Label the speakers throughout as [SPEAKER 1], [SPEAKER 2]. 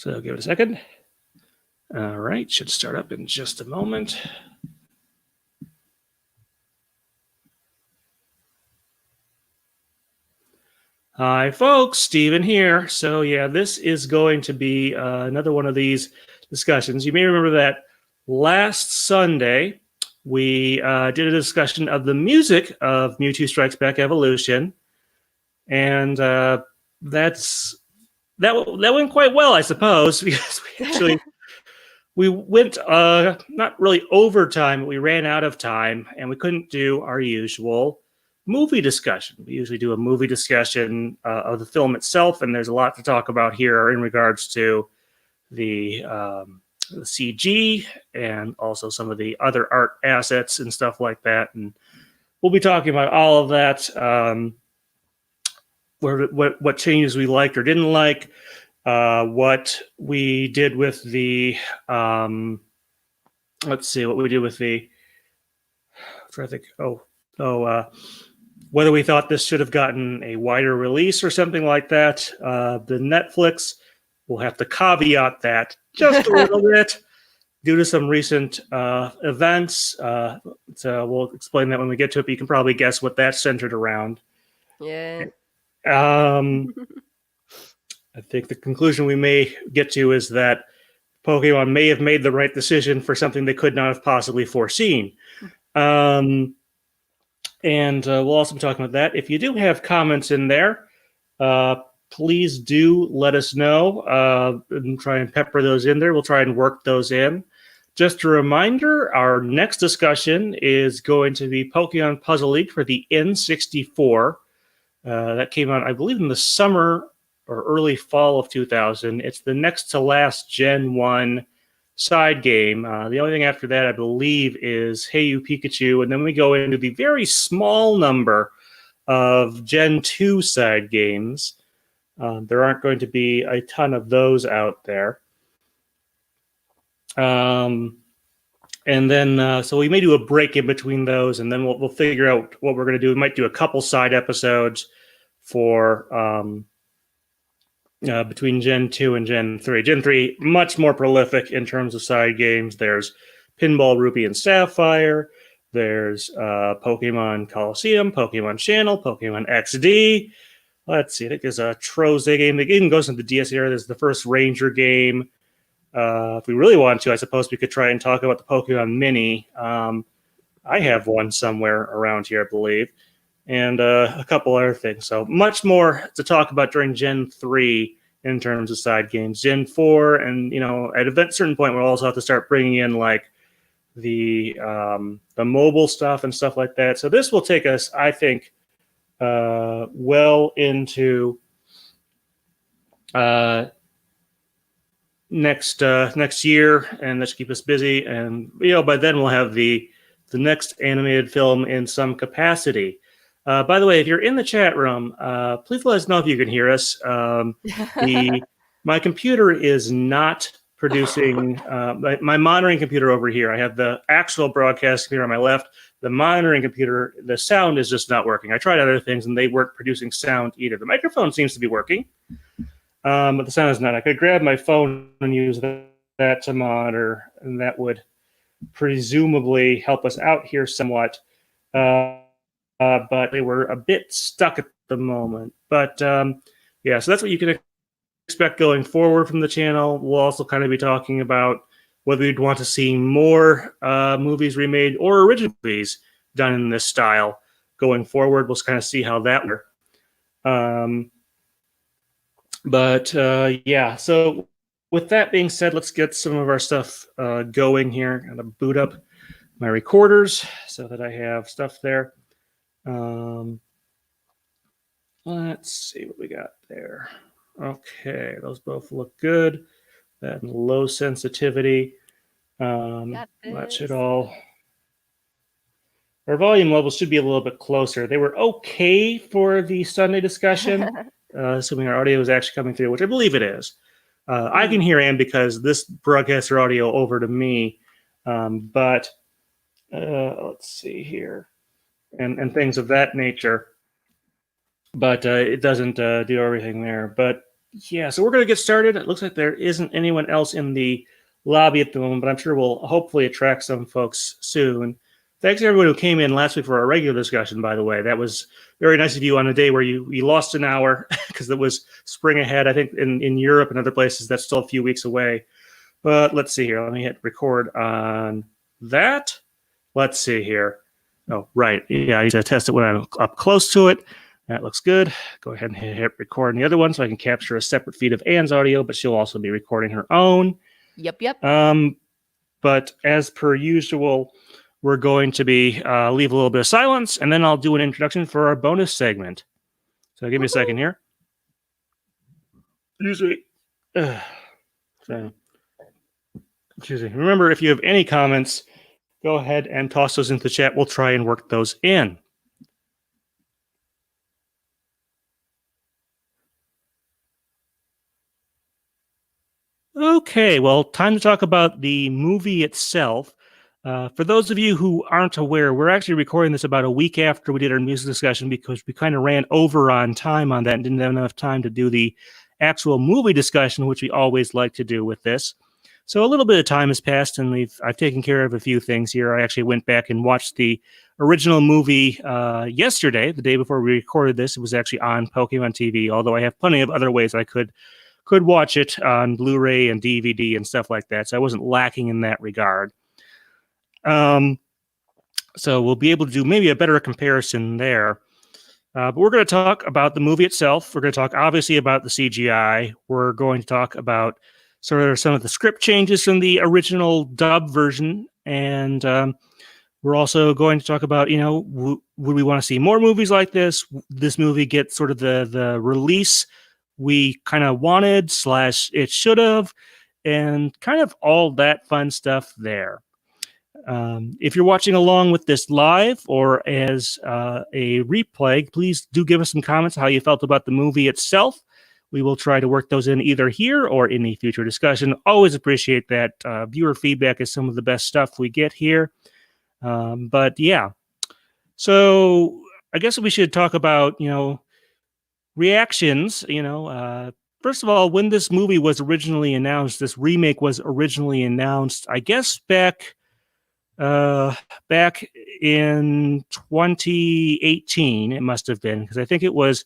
[SPEAKER 1] So give it a second. All right, should start up in just a moment. Hi, folks. Steven here. So yeah, this is going to be another one of these discussions. You may remember that last Sunday we did a discussion of the music of Mewtwo Strikes Back Evolution, and that went quite well, I suppose, because we went not really overtime, but we ran out of time, and we couldn't do our usual movie discussion. We usually do a movie discussion of the film itself, and there's a lot to talk about here in regards to the CG and also some of the other art assets and stuff like that. And we'll be talking about all of that, what changes we liked or didn't like, what we did with the let's see what we did with the I think whether we thought this should have gotten a wider release or something like that. The Netflix, we'll have to caveat that just a little bit due to some recent events. So we'll explain that when we get to it, but you can probably guess what that's centered around.
[SPEAKER 2] Yeah.
[SPEAKER 1] I think the conclusion we may get to is that Pokemon may have made the right decision for something they could not have possibly foreseen. And we'll also be talking about that. If you do have comments in there, please do let us know and try and pepper those in there. We'll try and work those in. Just a reminder, our next discussion is going to be Pokemon Puzzle League for the N64. That came out, I believe, in the summer or early fall of 2000. It's the next to last Gen 1 side game. The only thing after that, I believe, is Hey You Pikachu, and then we go into the very small number of Gen 2 side games. There aren't going to be a ton of those out there. And then, so we may do a break in between those, and then we'll figure out what we're going to do. We might do a couple side episodes for between Gen 2 and Gen 3. Gen 3, much more prolific in terms of side games. There's Pinball Ruby and Sapphire. There's Pokemon Coliseum, Pokemon Channel, Pokemon XD. Let's see, I think there's a Troze game. The game goes into the DS era. There's the first Ranger game. If we really want to, I suppose we could try and talk about the Pokemon Mini. I have one somewhere around here, I believe. And a couple other things. So much more to talk about during Gen 3 in terms of side games. Gen 4, and at a certain point, we'll also have to start bringing in like the mobile stuff and stuff like that. So this will take us, I think, well into next year, and that should keep us busy. And by then we'll have the next animated film in some capacity. By the way, if you're in the chat room, please let us know if you can hear us. My computer is not producing, my monitoring computer over here. I have the actual broadcast computer on my left. The monitoring computer, the sound is just not working. I tried other things, and they weren't producing sound either. The microphone seems to be working, but the sound is not. I could grab my phone and use that to monitor, and that would presumably help us out here somewhat. But they were a bit stuck at the moment. But yeah, so that's what you can expect going forward from the channel. We'll also kind of be talking about whether you'd want to see more movies remade or original movies done in this style going forward. We'll kind of see how that works. Yeah, so with that being said, let's get some of our stuff going here. I'm going to boot up my recorders so that I have stuff there. Let's see what we got there. Okay, those both look good. That low sensitivity. That should all. Our volume levels should be a little bit closer. They were okay for the Sunday discussion, assuming our audio is actually coming through, which I believe it is. I can hear Ann because this broadcasts her audio over to me. But let's see here. And things of that nature. But it doesn't do everything there. But Yeah, so we're going to get started. It looks like there isn't anyone else in the lobby at the moment, but I'm sure we'll hopefully attract some folks soon. Thanks to everyone who came in last week for our regular discussion, by the way. That was very nice of you on a day where you lost an hour because it was spring ahead. I think in Europe and other places, that's still a few weeks away. But let's see here. Let me hit record on that. Let's see here. Oh, right. Yeah, I need to test it when I'm up close to it. That looks good. Go ahead and hit record on the other one so I can capture a separate feed of Anne's audio, but she'll also be recording her own.
[SPEAKER 2] Yep.
[SPEAKER 1] But as per usual, we're going to be leave a little bit of silence, and then I'll do an introduction for our bonus segment. So give me a second here. Usually, so, excuse me. Remember, if you have any comments, go ahead and toss those into the chat. We'll try and work those in. Okay, well, time to talk about the movie itself. For those of you who aren't aware, we're actually recording this about a week after we did our music discussion because we kind of ran over on time on that and didn't have enough time to do the actual movie discussion, which we always like to do with this. So a little bit of time has passed, and I've taken care of a few things here. I actually went back and watched the original movie yesterday, the day before we recorded this. It was actually on Pokemon TV, although I have plenty of other ways I could watch it on Blu-ray and DVD and stuff like that. So I wasn't lacking in that regard. So we'll be able to do maybe a better comparison there. But we're going to talk about the movie itself. We're going to talk obviously about the CGI. We're going to talk about sort of some of the script changes from the original dub version. And we're also going to talk about, would we want to see more movies like this? This movie get sort of the release we kind of wanted / it should have, and kind of all that fun stuff there. If you're watching along with this live or as a replay, please do give us some comments how you felt about the movie itself. We will try to work those in either here or in the future discussion. Always appreciate that. Viewer feedback is some of the best stuff we get here. But yeah, so I guess we should talk about, reactions. First of all, when this movie was originally announced, this remake was originally announced, I guess back in 2018, it must have been, because I think it was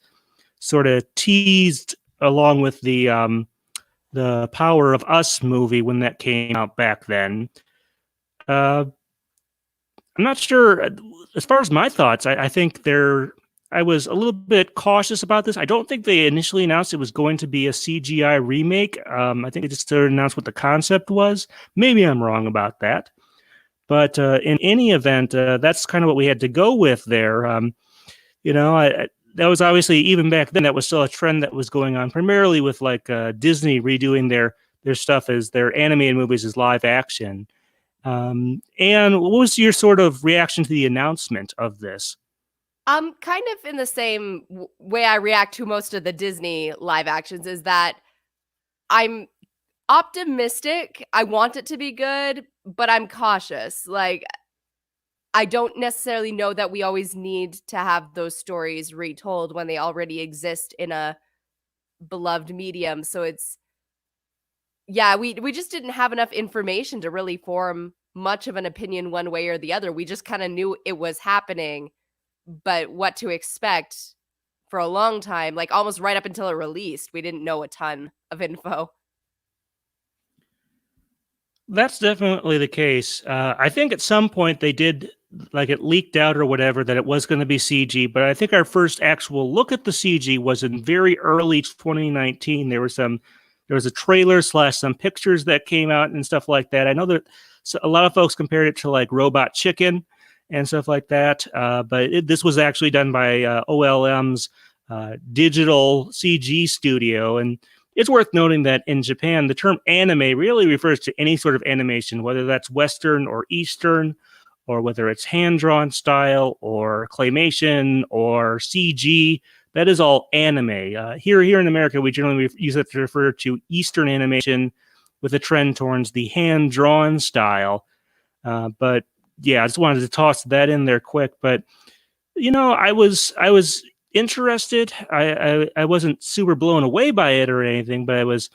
[SPEAKER 1] sort of teased along with the Power of Us movie when that came out back then. I'm not sure. As far as my thoughts, I think I was a little bit cautious about this. I don't think they initially announced it was going to be a CGI remake. I think they just announced what the concept was. Maybe I'm wrong about that. But in any event, that's kind of what we had to go with there. That was obviously, even back then, that was still a trend that was going on, primarily with like Disney redoing their stuff as their animated movies as live action. And what was your sort of reaction to the announcement of this?
[SPEAKER 2] Kind of in the same way I react to most of the Disney live actions, is that I'm optimistic. I want it to be good, but I'm cautious. Like, I don't necessarily know that we always need to have those stories retold when they already exist in a beloved medium. So we just didn't have enough information to really form much of an opinion one way or the other. We just kind of knew it was happening, but what to expect for a long time, like almost right up until it released, we didn't know a ton of info.
[SPEAKER 1] That's definitely the case. I think at some point they did, like, it leaked out or whatever, that it was going to be CG, but I think our first actual look at the CG was in very early 2019. There was a trailer / some pictures that came out and stuff like that. I know that a lot of folks compared it to like Robot Chicken and stuff like that, but this was actually done by OLM's digital CG studio. And it's worth noting that in Japan, the term anime really refers to any sort of animation, whether that's Western or Eastern, or whether it's hand-drawn style or claymation or CG. That is all anime. Here in America, we generally use it to refer to Eastern animation with a trend towards the hand-drawn style. But yeah, I just wanted to toss that in there quick. But I was interested. I wasn't super blown away by it or anything, but I was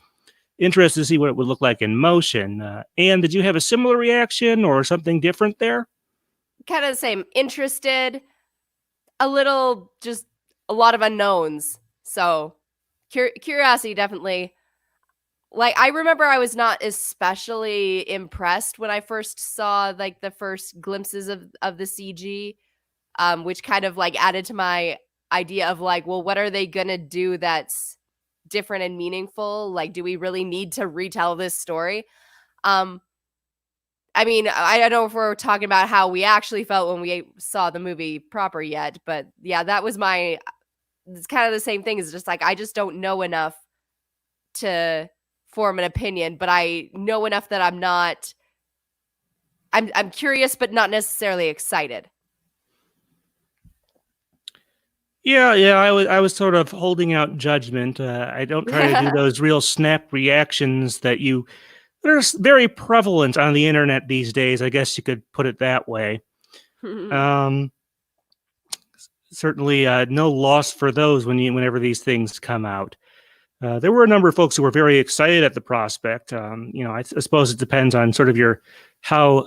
[SPEAKER 1] interested to see what it would look like in motion. Anne, did you have a similar reaction or something different there?
[SPEAKER 2] Kind of the same. Interested, a little, just a lot of unknowns. So curiosity, definitely. Like, I remember I was not especially impressed when I first saw like the first glimpses of the CG, which kind of like added to my idea of like, well, what are they gonna do that's different and meaningful? Like, do we really need to retell this story? Um, I mean, I don't know if we're talking about how we actually felt when we saw the movie proper yet, but yeah, that was my. It's kind of the same thing. It's just like I just don't know enough to form an opinion, but I know enough that I'm not. I'm curious, but not necessarily excited.
[SPEAKER 1] Yeah, I was sort of holding out judgment. I don't try to do those real snap reactions that they're very prevalent on the internet these days. I guess you could put it that way. Um, Certainly, no loss for those whenever these things come out. There were a number of folks who were very excited at the prospect. I suppose it depends on sort of your how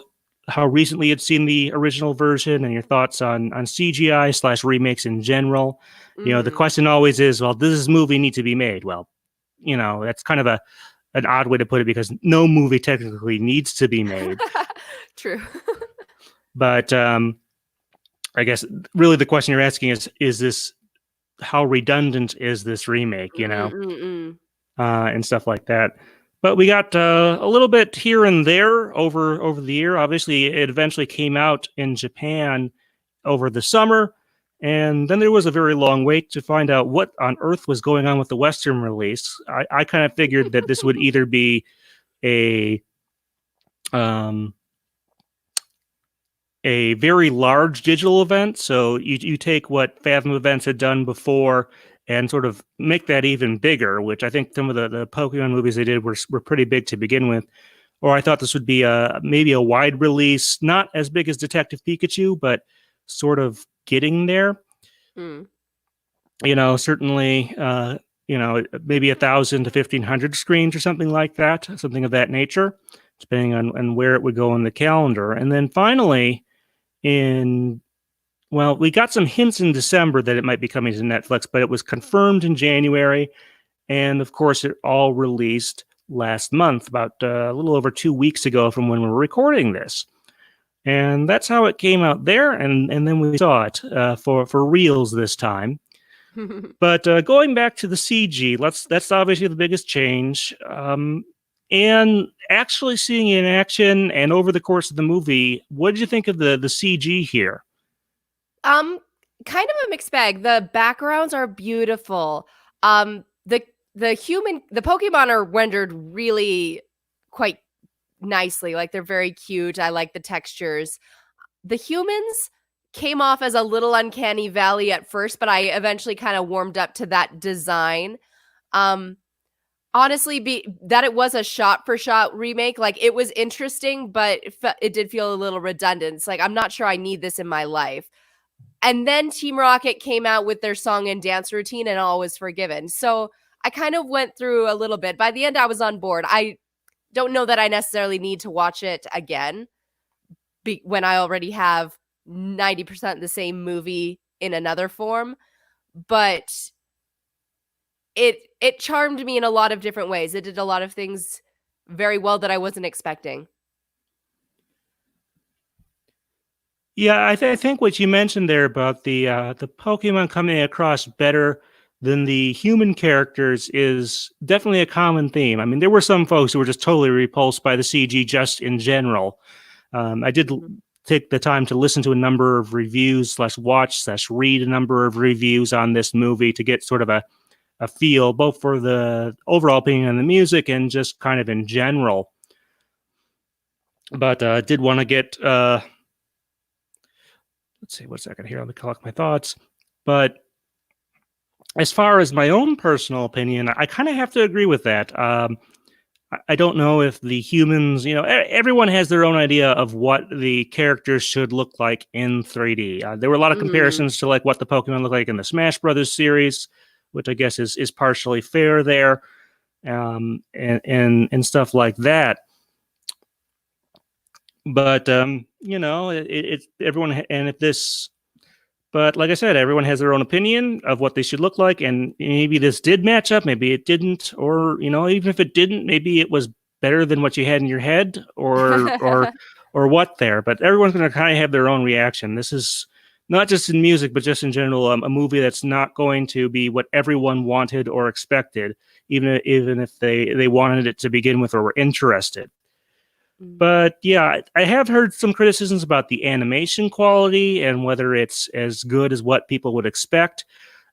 [SPEAKER 1] recently you'd seen the original version and your thoughts on CGI/remakes in general. The question always is, well, does this movie need to be made? Well, that's kind of an odd way to put it because no movie technically needs to be made.
[SPEAKER 2] True.
[SPEAKER 1] But I guess really the question you're asking is this how redundant is this remake, and stuff like that. But we got a little bit here and there over the year. Obviously, it eventually came out in Japan over the summer, and then there was a very long wait to find out what on earth was going on with the Western release. I kind of figured that this would either be a very large digital event. So you take what Fathom Events had done before and sort of make that even bigger, which I think some of the Pokemon movies they did were pretty big to begin with. Or I thought this would be maybe a wide release, not as big as Detective Pikachu, but sort of getting there. Certainly, maybe 1,000 to 1,500 screens or something like that, something of that nature, depending on where it would go on the calendar. And then finally, we got some hints in December that it might be coming to Netflix, but it was confirmed in January. And of course, it all released last month, about a little over 2 weeks ago from when we were recording this. And that's how it came out there. And then we saw it for reals this time. But going back to the CG, that's obviously the biggest change. And actually seeing it in action and over the course of the movie, what did you think of the CG here?
[SPEAKER 2] Kind of a mixed bag. The backgrounds are beautiful. The Pokemon are rendered really quite nicely. Like, they're very cute. I like the textures. The humans came off as a little uncanny valley at first, but I eventually kind of warmed up to that design. Honestly, that it was a shot-for-shot remake, like, it was interesting, but it did feel a little redundant. It's like, I'm not sure I need this in my life. And then Team Rocket came out with their song and dance routine, and all was forgiven. So I kind of went through a little bit. By the end, I was on board. I don't know that I necessarily need to watch it again when I already have 90% the same movie in another form. But it charmed me in a lot of different ways. It did a lot of things very well that I wasn't expecting.
[SPEAKER 1] Yeah, I think what you mentioned there about the Pokemon coming across better than the human characters is definitely a common theme. I mean, there were some folks who were just totally repulsed by the CG just in general. I did take the time to listen to a number of reviews/watch/read a number of reviews on this movie to get sort of a feel both for the overall opinion on the music and just kind of in general. But did want to get let's see, one second here. Let me collect my thoughts. But as far as my own personal opinion, I kind of have to agree with that. I don't know if the humans, everyone has their own idea of what the characters should look like in 3D. There were a lot of comparisons to like what the Pokemon look like in the Smash Brothers series, which I guess is partially fair there, and stuff like that. But it's everyone, and if this. But like I said, everyone has their own opinion of what they should look like, and maybe this did match up, maybe it didn't, or even if it didn't, maybe it was better than what you had in your head, or what there. But everyone's going to kind of have their own reaction. This is not just in music, but just in general, a movie that's not going to be what everyone wanted or expected, even if they wanted it to begin with or were interested. But yeah, I have heard some criticisms about the animation quality and whether it's as good as what people would expect.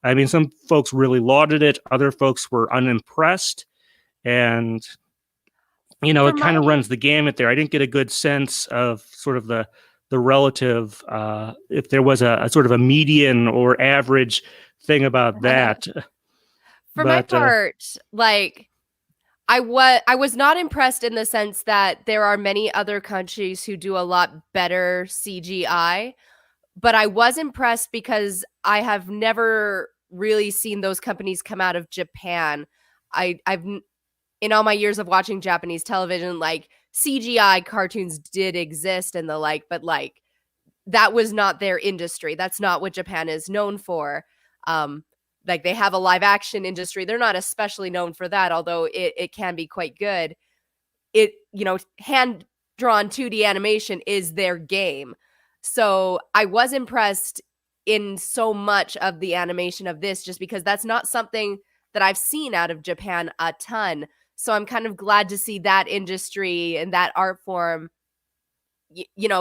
[SPEAKER 1] I mean, some folks really lauded it. Other folks were unimpressed. And, it kind of runs the gamut there. I didn't get a good sense of sort of the relative, if there was a sort of a median or average thing about that.
[SPEAKER 2] For my part, like, I was not impressed in the sense that there are many other countries who do a lot better CGI, but I was impressed because I have never really seen those companies come out of Japan. I've in all my years of watching Japanese television, like CGI cartoons did exist and the like, but like that was not their industry. That's not what Japan is known for. Like they have a live action industry. They're not especially known for that, although it can be quite good. Hand drawn 2D animation is their game. So I was impressed in so much of the animation of this, just because that's not something that I've seen out of Japan a ton. So I'm kind of glad to see that industry and that art form,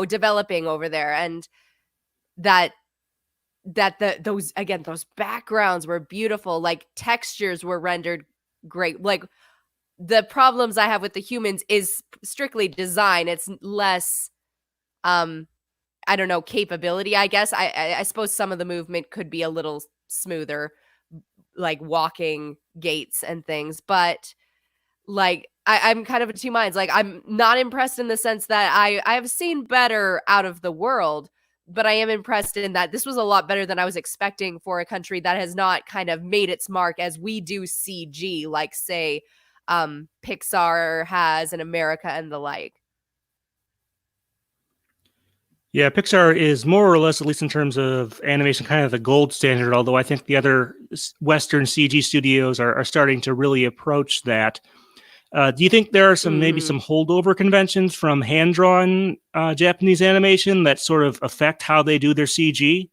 [SPEAKER 2] developing over there, and that those backgrounds were beautiful, like textures were rendered great. Like the problems I have with the humans is strictly design. It's less I don't know, capability, I guess. I suppose some of the movement could be a little smoother, like walking gaits and things, but like I'm kind of in two minds. Like I'm not impressed in the sense that I've seen better out of the world, but I am impressed in that this was a lot better than I was expecting for a country that has not kind of made its mark as we do CG, like say Pixar has in America and the like.
[SPEAKER 1] Yeah, Pixar is more or less, at least in terms of animation, kind of the gold standard, although I think the other Western CG studios are starting to really approach that. Do you think there are maybe some holdover conventions from hand-drawn Japanese animation that sort of affect how they do their CG?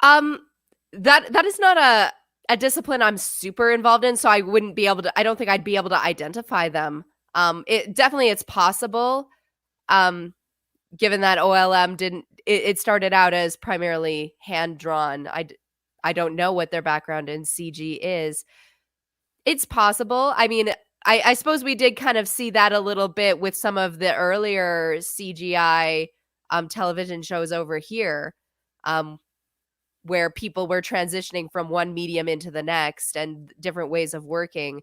[SPEAKER 2] That is not a discipline I'm super involved in, so I don't think I'd be able to identify them. It's possible. Given that OLM it started out as primarily hand-drawn. I don't know what their background in CG is. It's possible. I mean, I suppose we did kind of see that a little bit with some of the earlier CGI television shows over here, where people were transitioning from one medium into the next and different ways of working.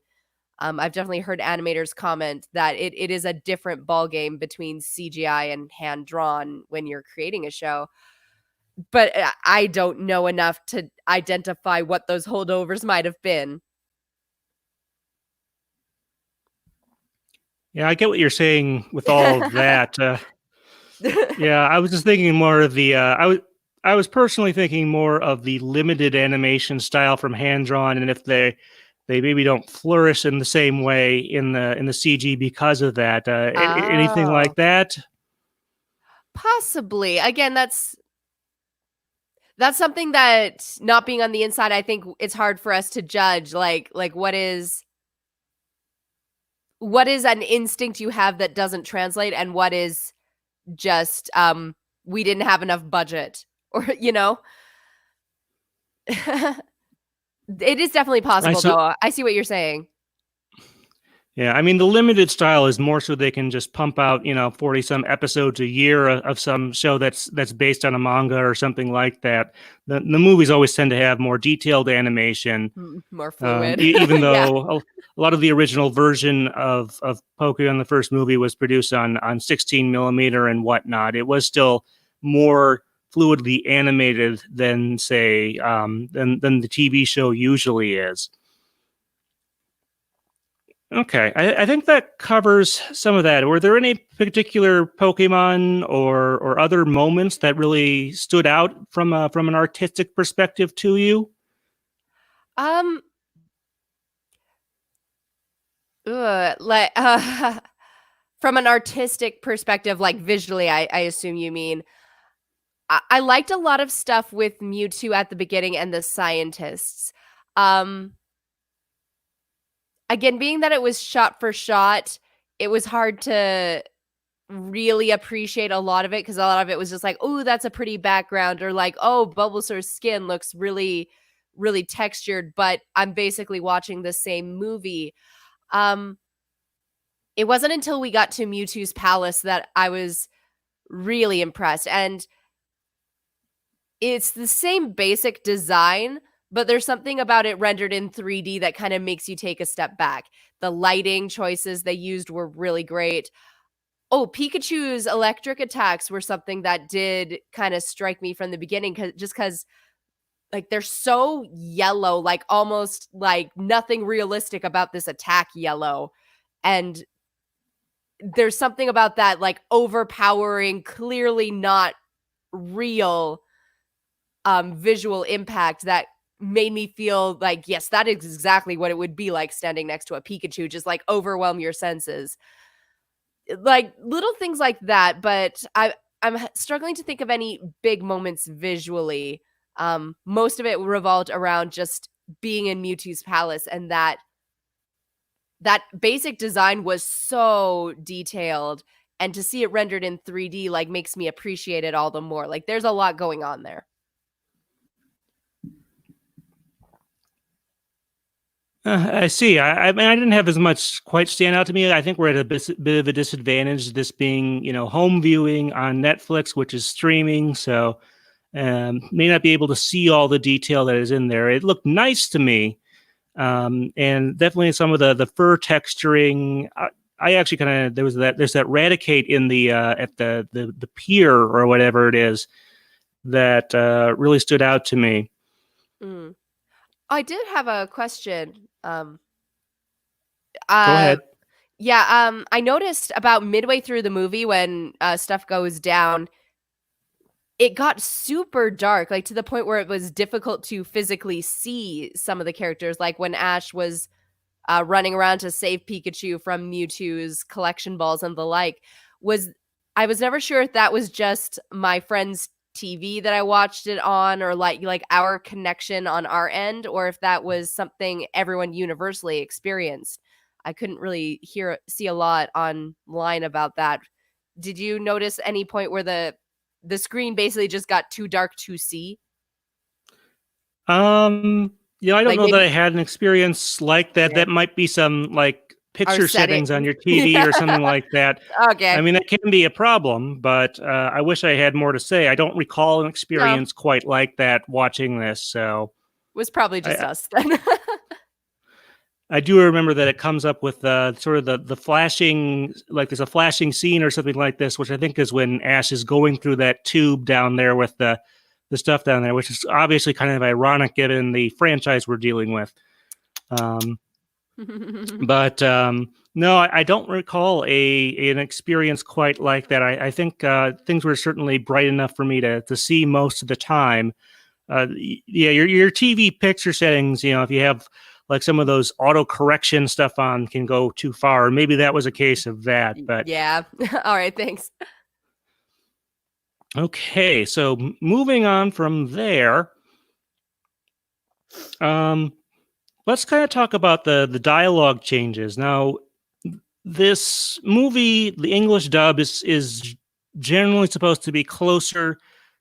[SPEAKER 2] I've definitely heard animators comment that it is a different ballgame between CGI and hand-drawn when you're creating a show. But I don't know enough to identify what those holdovers might have been.
[SPEAKER 1] Yeah, I get what you're saying with all of that. Yeah, I was just thinking more of the. I was personally thinking more of the limited animation style from hand drawn, and if they maybe don't flourish in the same way in the CG because of that. Anything like that?
[SPEAKER 2] Possibly. Again, that's something that, not being on the inside, I think it's hard for us to judge. Like what is an instinct you have that doesn't translate, and what is just we didn't have enough budget, or it is definitely possible, though. I see what you're saying.
[SPEAKER 1] Yeah, I mean, the limited style is more so they can just pump out, 40 some episodes a year of some show that's based on a manga or something like that. The movies always tend to have more detailed animation,
[SPEAKER 2] More fluid.
[SPEAKER 1] even
[SPEAKER 2] Yeah.
[SPEAKER 1] though a lot of the original version of Pokemon, the first movie, was produced on 16 millimeter and whatnot. It was still more fluidly animated than, say, than the TV show usually is. Okay, I think that covers some of that. Were there any particular Pokemon or other moments that really stood out from an artistic perspective to you?
[SPEAKER 2] Um, like from an artistic perspective, like visually, I assume you mean. I liked a lot of stuff with Mewtwo at the beginning and the scientists. Um, Again, being that it was shot for shot, it was hard to really appreciate a lot of it because a lot of it was just like, oh, that's a pretty background, or like, oh, Bulbasaur's skin looks really, really textured, but I'm basically watching the same movie. Um, it wasn't until we got to Mewtwo's palace that I was really impressed. And it's the same basic design, but there's something about it rendered in 3D that kind of makes you take a step back. The lighting choices they used were really great. Oh, Pikachu's electric attacks were something that did kind of strike me from the beginning, because like they're so yellow, like almost like nothing realistic about this attack yellow. And there's something about that like overpowering, clearly not real visual impact that made me feel like, yes, that is exactly what it would be like standing next to a Pikachu, just like overwhelm your senses. Like little things like that, but I'm struggling to think of any big moments visually. Most of it revolved around just being in Mewtwo's palace, and that basic design was so detailed, and to see it rendered in 3D like makes me appreciate it all the more. Like there's a lot going on there.
[SPEAKER 1] I see. I mean, I didn't have as much quite stand out to me. I think we're at a bit of a disadvantage, this being, home viewing on Netflix, which is streaming. So may not be able to see all the detail that is in there. It looked nice to me. And definitely some of the fur texturing. I actually kind of, there's that Raticate in the at the pier or whatever it is that really stood out to me.
[SPEAKER 2] Mm. I did have a question.
[SPEAKER 1] Go ahead.
[SPEAKER 2] Yeah, I noticed about midway through the movie when stuff goes down, it got super dark, like to the point where it was difficult to physically see some of the characters, like when Ash was running around to save Pikachu from Mewtwo's collection balls and the like. Was I was never sure if that was just my friend's TV that I watched it on, or like our connection on our end, or if that was something everyone universally experienced. I couldn't really see a lot online about that. Did you notice any point where the screen basically just got too dark to see?
[SPEAKER 1] I don't
[SPEAKER 2] Like
[SPEAKER 1] know that I
[SPEAKER 2] maybe
[SPEAKER 1] had an experience like that.
[SPEAKER 2] yeah,
[SPEAKER 1] That might be some like
[SPEAKER 2] our
[SPEAKER 1] picture
[SPEAKER 2] setting.
[SPEAKER 1] settings on your TV
[SPEAKER 2] Yeah.
[SPEAKER 1] or something like that. I
[SPEAKER 2] Okay.
[SPEAKER 1] mean, that can be a problem, but I wish I had more to say. I don't recall an
[SPEAKER 2] No,
[SPEAKER 1] experience quite like that watching this. So
[SPEAKER 2] was probably just
[SPEAKER 1] I,
[SPEAKER 2] us then.
[SPEAKER 1] I do remember that it comes up with sort of the flashing, like there's a flashing scene or something like this, which I think is when Ash is going through that tube down there with the stuff down there, which is obviously kind of ironic given the franchise we're dealing with. But no, I don't recall an experience quite like that. I think things were certainly bright enough for me to see most of the time. Yeah, your TV picture settings, if you have like some of those auto correction stuff on, can go too far. Maybe that was a case of that. But
[SPEAKER 2] Yeah. All right, thanks.
[SPEAKER 1] okay, so moving on from there, um, let's kind of talk about the dialogue changes. Now, this movie, the English dub is generally supposed to be closer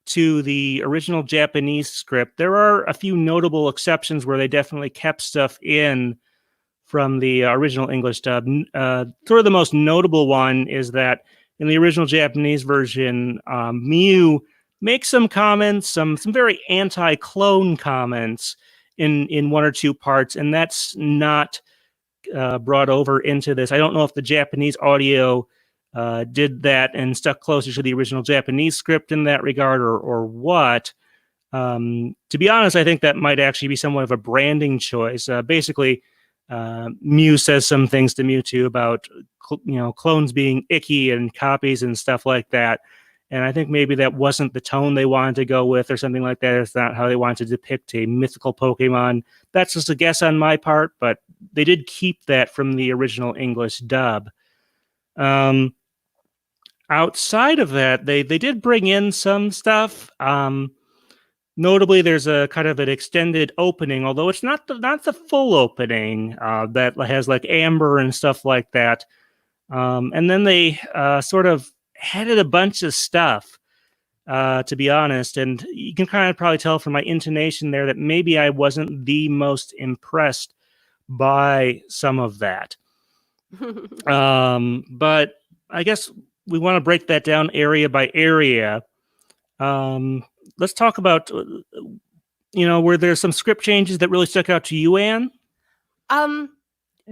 [SPEAKER 1] to the original Japanese script. There are a few notable exceptions where they definitely kept stuff in from the original English dub. Sort of the most notable one is that in the original Japanese version, Mew makes some comments, some very anti-clone comments in one or two parts, and that's not brought over into this. I don't know if the Japanese audio did that and stuck closer to the original Japanese script in that regard, or what. To be honest, I think that might actually be somewhat of a branding choice. Basically, Mew says some things to Mewtwo about clones being icky and copies and stuff like that. And I think maybe that wasn't the tone they wanted to go with or something like that. It's not how they wanted to depict a mythical Pokemon. That's just a guess on my part, but they did keep that from the original English dub. Outside of that, they did bring in some stuff. Notably, there's a kind of an extended opening, although it's not the full opening that has like Amber and stuff like that. And then they sort of added a bunch of stuff, to be honest. And you can kind of probably tell from my intonation there that maybe I wasn't the most impressed by some of that. But I guess we want to break that down area by area. Let's talk about, were there some script changes that really stuck out to you, Anne?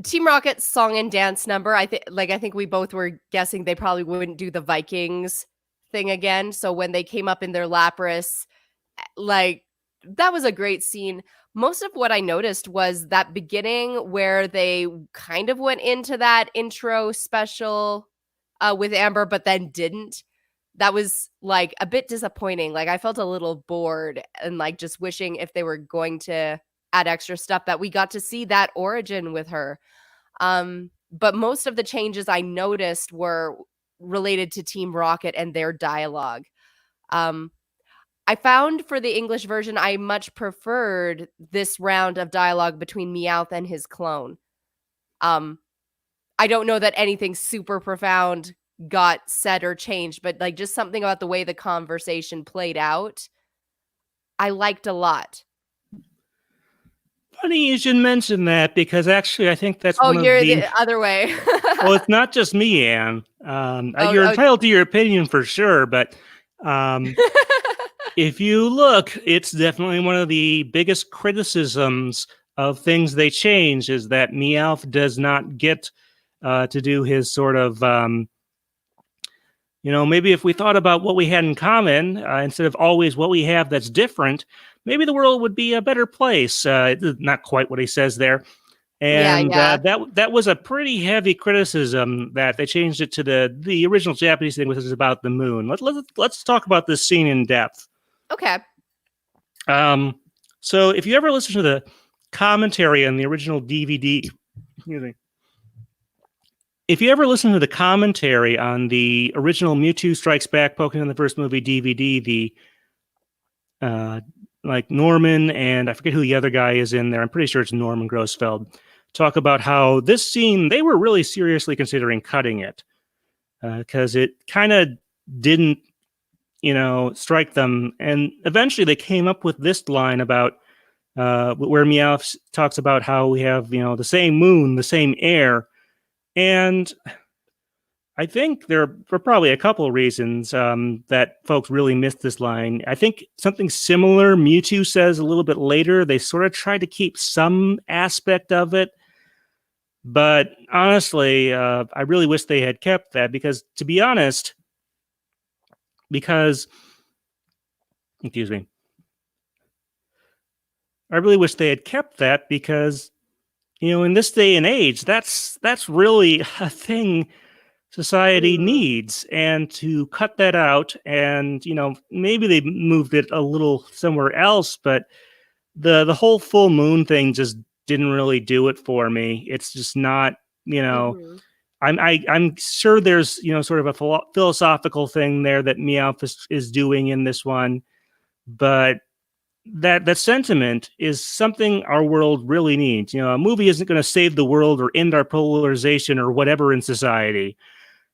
[SPEAKER 2] Team Rocket's song and dance number. I think we both were guessing they probably wouldn't do the Vikings thing again. So when they came up in their Lapras, that was a great scene. Most of what I noticed was that beginning where they kind of went into that intro special with Amber, but then didn't. That was a bit disappointing. I felt a little bored and just wishing if they were going to add extra stuff that we got to see that origin with her. But most of the changes I noticed were related to Team Rocket and their dialogue. I found for the English version, I much preferred this round of dialogue between Meowth and his clone. I don't know that anything super profound got said or changed, but just something about the way the conversation played out, I liked a lot.
[SPEAKER 1] Funny you should mention that, because actually I think that's one of
[SPEAKER 2] the other way.
[SPEAKER 1] Well, it's not just me, Anne. You're entitled to your opinion for sure, but if you look, it's definitely one of the biggest criticisms of things they change is that Meowth does not get to do his sort of, maybe if we thought about what we had in common instead of always what we have that's different, maybe the world would be a better place. Not quite what he says there. And that was a pretty heavy criticism that they changed it to the original Japanese thing, which is about the moon. Let's talk about this scene in depth.
[SPEAKER 2] Okay.
[SPEAKER 1] So if you ever listen to the commentary on the original DVD, if you ever listen to the commentary on the original Mewtwo Strikes Back Pokemon the First Movie DVD, the Norman and I forget who the other guy is in there. I'm pretty sure it's Norman Grossfeld. Talk about how this scene, they were really seriously considering cutting it because it kind of didn't, strike them. And eventually they came up with this line about where Meowth talks about how we have, the same moon, the same air. And I think there are probably a couple of reasons that folks really missed this line. I think something similar Mewtwo says a little bit later. They sort of tried to keep some aspect of it. But honestly, I really wish they had kept that because, to be honest, I really wish they had kept that because, in this day and age, that's really a thing society needs. And to cut that out and, maybe they moved it a little somewhere else, but the whole full moon thing just didn't really do it for me. It's just not, I'm sure there's, sort of a philosophical thing there that Meowth is doing in this one, but that sentiment is something our world really needs. A movie isn't going to save the world or end our polarization or whatever in society.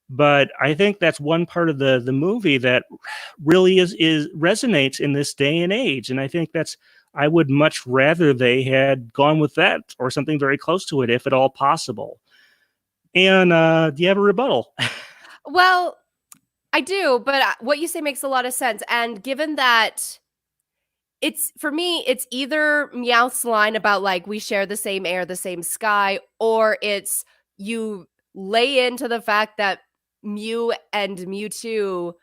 [SPEAKER 1] But I think that's one part of the movie that really is resonates in this day and age. And I think that's I would much rather they had gone with that or something very close to it, if at all possible. And do you have a rebuttal?
[SPEAKER 2] Well, I do, but what you say makes a lot of sense. And given that for me, it's either Meowth's line about like we share the same air, the same sky, or it's you lay into the fact that Mew and Mewtwo,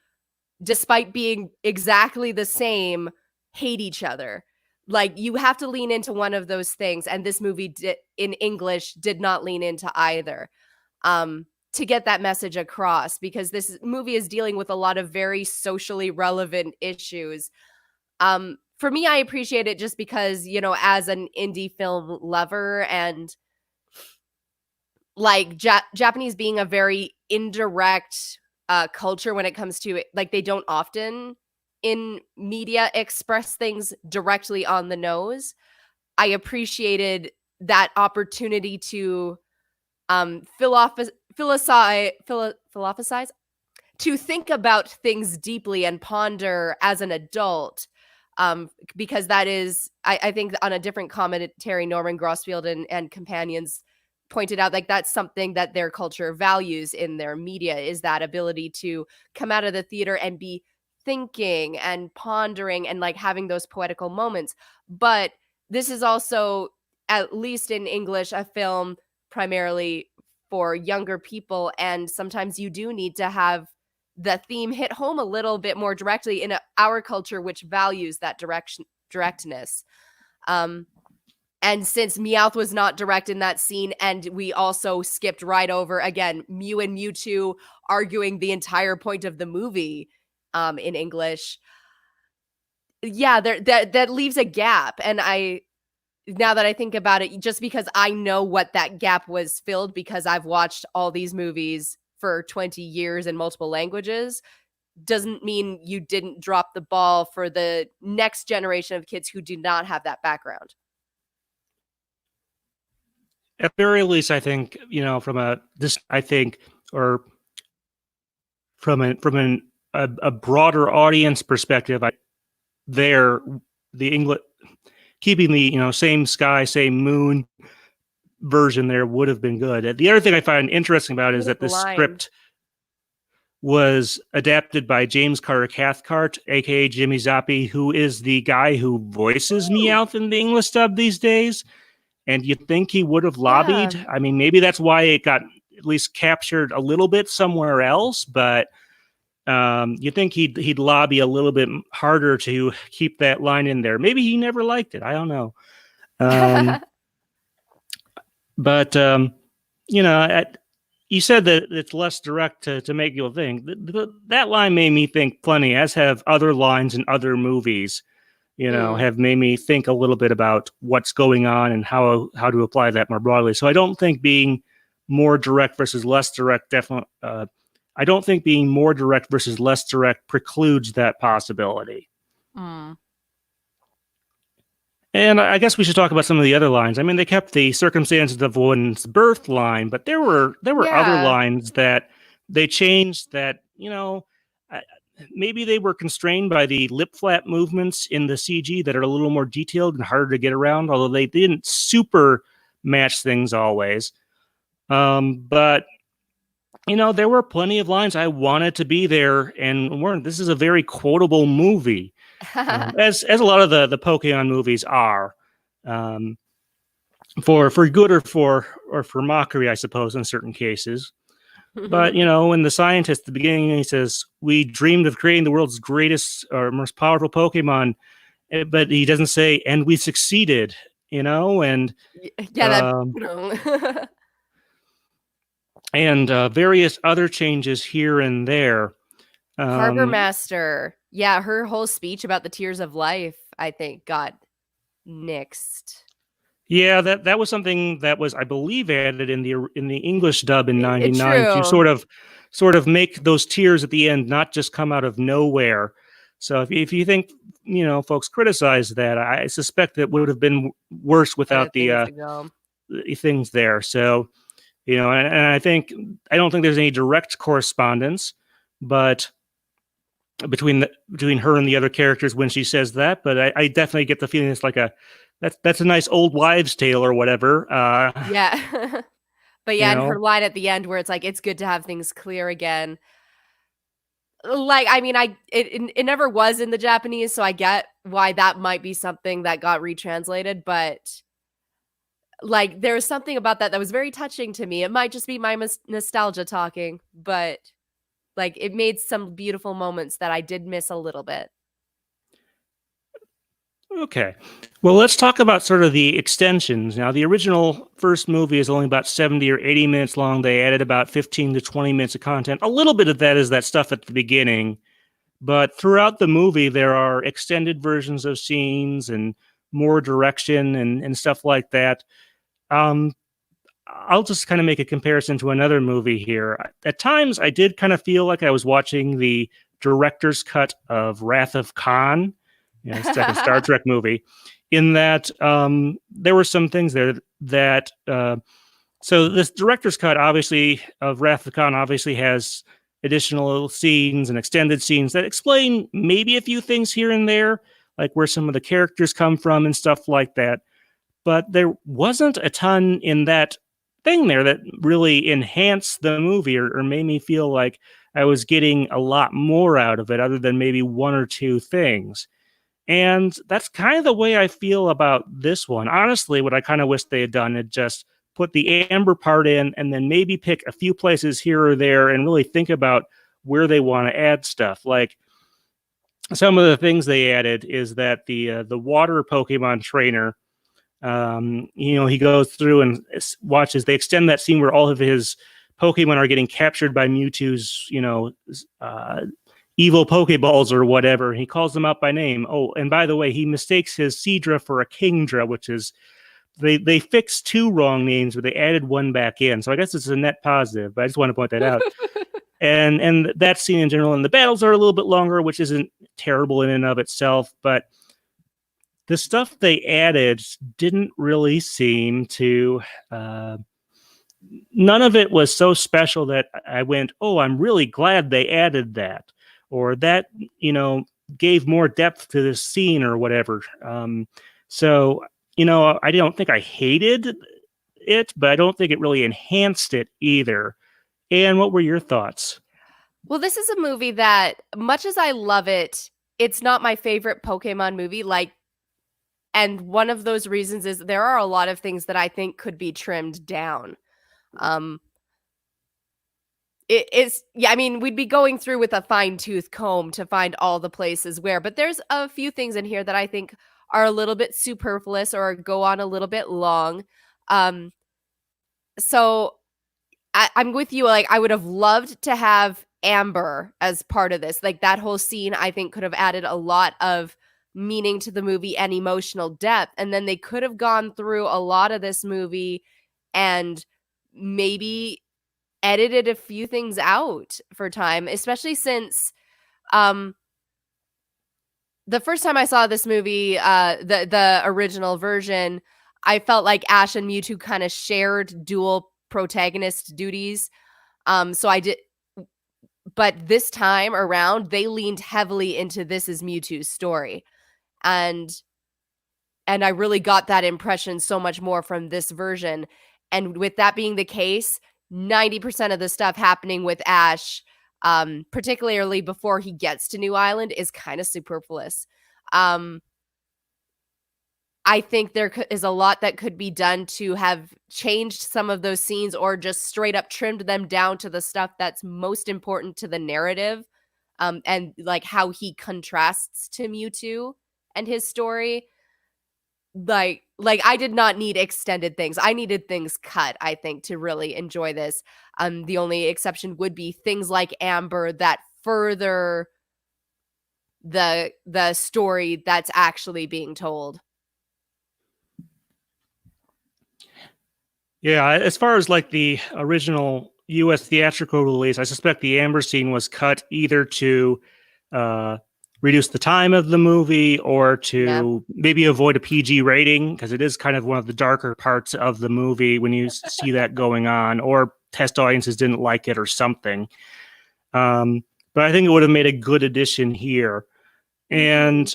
[SPEAKER 2] despite being exactly the same, hate each other. Like you have to lean into one of those things, and this movie in English did not lean into either. To get that message across, because this movie is dealing with a lot of very socially relevant issues. For me, I appreciate it just because, as an indie film lover and like Japanese being a very indirect culture when it comes to it, like they don't often in media express things directly on the nose. I appreciated that opportunity to philosophize, to think about things deeply and ponder as an adult. Because that is, I think on a different commentary, Norman Grossfield and companions pointed out, like that's something that their culture values in their media, is that ability to come out of the theater and be thinking and pondering and like having those poetical moments. But this is also, at least in English, a film primarily for younger people, and sometimes you do need to have the theme hit home a little bit more directly in our culture, which values that directness. And since Meowth was not direct in that scene, and we also skipped right over, again, Mew and Mewtwo arguing the entire point of the movie in English, yeah, that leaves a gap. And now that I think about it, just because I know what that gap was filled, because I've watched all these movies for 20 years in multiple languages, doesn't mean you didn't drop the ball for the next generation of kids who do not have that background.
[SPEAKER 1] At the very least, I think, from a broader audience perspective, the English, keeping the same sky, same moon version there would have been good. The other thing I find interesting about it is that the script was adapted by James Carter Cathcart, aka Jimmy Zappi, who is the guy who voices Meowth in the English dub these days. And you'd think he would have lobbied. Yeah. I mean, maybe that's why it got at least captured a little bit somewhere else, but you think he'd lobby a little bit harder to keep that line in there. Maybe he never liked it. I don't know. But you said that it's less direct to make you think. That line made me think plenty, as have other lines in other movies. Have made me think a little bit about what's going on and how to apply that more broadly. So I don't think being more direct versus less direct I don't think being more direct versus less direct precludes that possibility. And I guess we should talk about some of the other lines. I mean, they kept the circumstances of one's birth line, but there were other lines that they changed that, maybe they were constrained by the lip flap movements in the CG that are a little more detailed and harder to get around, although they didn't super match things always. But, there were plenty of lines I wanted to be there and weren't. This is a very quotable movie, as a lot of the Pokemon movies are, for good or for mockery, I suppose, in certain cases. But, when the scientist at the beginning, he says, we dreamed of creating the world's greatest or most powerful Pokemon, but he doesn't say, and we succeeded, and and various other changes here and there.
[SPEAKER 2] Harbor Master. Yeah, her whole speech about the tears of life, I think, got nixed.
[SPEAKER 1] Yeah, that was something that was, I believe, added in the English dub in '99 to sort of make those tears at the end not just come out of nowhere. So if you think folks criticize that, I suspect it would have been worse without the things there. So and I don't think there's any direct correspondence, but between her and the other characters when she says that. But I definitely get the feeling it's like that's a nice old wives' tale or whatever.
[SPEAKER 2] Yeah. But
[SPEAKER 1] You
[SPEAKER 2] yeah, and her
[SPEAKER 1] know,
[SPEAKER 2] line at the end where it's like, it's good to have things clear again. Like, I mean, it never was in the Japanese, so I get why that might be something that got retranslated, but like there was something about that was very touching to me. It might just be my nostalgia talking, but like it made some beautiful moments that I did miss a little bit.
[SPEAKER 1] okay. Well, let's talk about sort of the extensions. Now, the original first movie is only about 70 or 80 minutes long. They added about 15 to 20 minutes of content. A little bit of that is that stuff at the beginning, but throughout the movie, there are extended versions of scenes and more direction and stuff like that. Um, I'll just kind of make a comparison to another movie here. At times, I did kind of feel like I was watching the director's cut of Wrath of Khan, second Star Trek movie, in that there were some things there that. So this director's cut, obviously, of Wrath of Khan, obviously has additional scenes and extended scenes that explain maybe a few things here and there, like where some of the characters come from and stuff like that. But there wasn't a ton in that thing there that really enhanced the movie or made me feel like I was getting a lot more out of it other than maybe one or two things. And that's kind of the way I feel about this one. Honestly, what I kind of wish they had done is just put the Amber part in and then maybe pick a few places here or there and really think about where they want to add stuff. Like some of the things they added is that the water Pokemon trainer, he goes through and watches. They extend that scene where all of his Pokemon are getting captured by Mewtwo's, evil Pokeballs or whatever. He calls them out by name. Oh, and by the way, he mistakes his Seadra for a Kingdra, which is they fixed two wrong names, but they added one back in. So I guess it's a net positive. But I just want to point that out. And that scene in general, and the battles are a little bit longer, which isn't terrible in and of itself, but the stuff they added didn't really seem to. None of it was so special that I went, "Oh, I'm really glad they added that," or that gave more depth to this scene or whatever. So I don't think I hated it, but I don't think it really enhanced it either. And what were your thoughts?
[SPEAKER 2] Well, this is a movie that, much as I love it, it's not my favorite Pokemon movie. And one of those reasons is there are a lot of things that I think could be trimmed down. I mean, we'd be going through with a fine-tooth comb to find all the places where, but there's a few things in here that I think are a little bit superfluous or go on a little bit long. So I'm with you. Like, I would have loved to have Amber as part of this. Like, that whole scene, I think, could have added a lot of meaning to the movie and emotional depth. And then they could have gone through a lot of this movie and maybe edited a few things out for time, especially since the first time I saw this movie, the original version, I felt like Ash and Mewtwo kind of shared dual protagonist duties. So I did, but this time around, they leaned heavily into this is Mewtwo's story. And I really got that impression so much more from this version. And with that being the case, 90% of the stuff happening with Ash, particularly before he gets to New Island, is kind of superfluous. I think there is a lot that could be done to have changed some of those scenes or just straight up trimmed them down to the stuff that's most important to the narrative, and like how he contrasts to Mewtwo and his story. Like I did not need extended things. I needed things cut, I think, to really enjoy this. The only exception would be things like Amber that further the story that's actually being told.
[SPEAKER 1] Yeah, as far as like the original US theatrical release, I suspect the Amber scene was cut either to reduce the time of the movie or to maybe avoid a PG rating, because it is kind of one of the darker parts of the movie when you see that going on, or test audiences didn't like it or something. But but I think it would have made a good addition here. And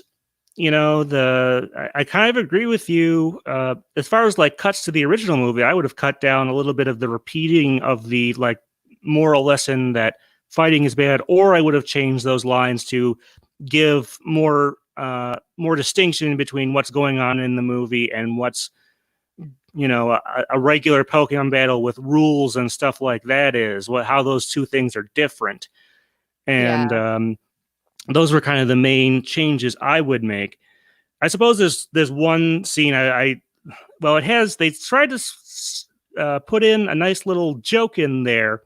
[SPEAKER 1] I kind of agree with you. As far as like cuts to the original movie, I would have cut down a little bit of the repeating of the like moral lesson that fighting is bad, or I would have changed those lines to give more distinction between what's going on in the movie and what's a regular Pokemon battle with rules and stuff like that is, how those two things are different. And those were kind of the main changes I would make. I suppose there's one scene they tried to put in a nice little joke in there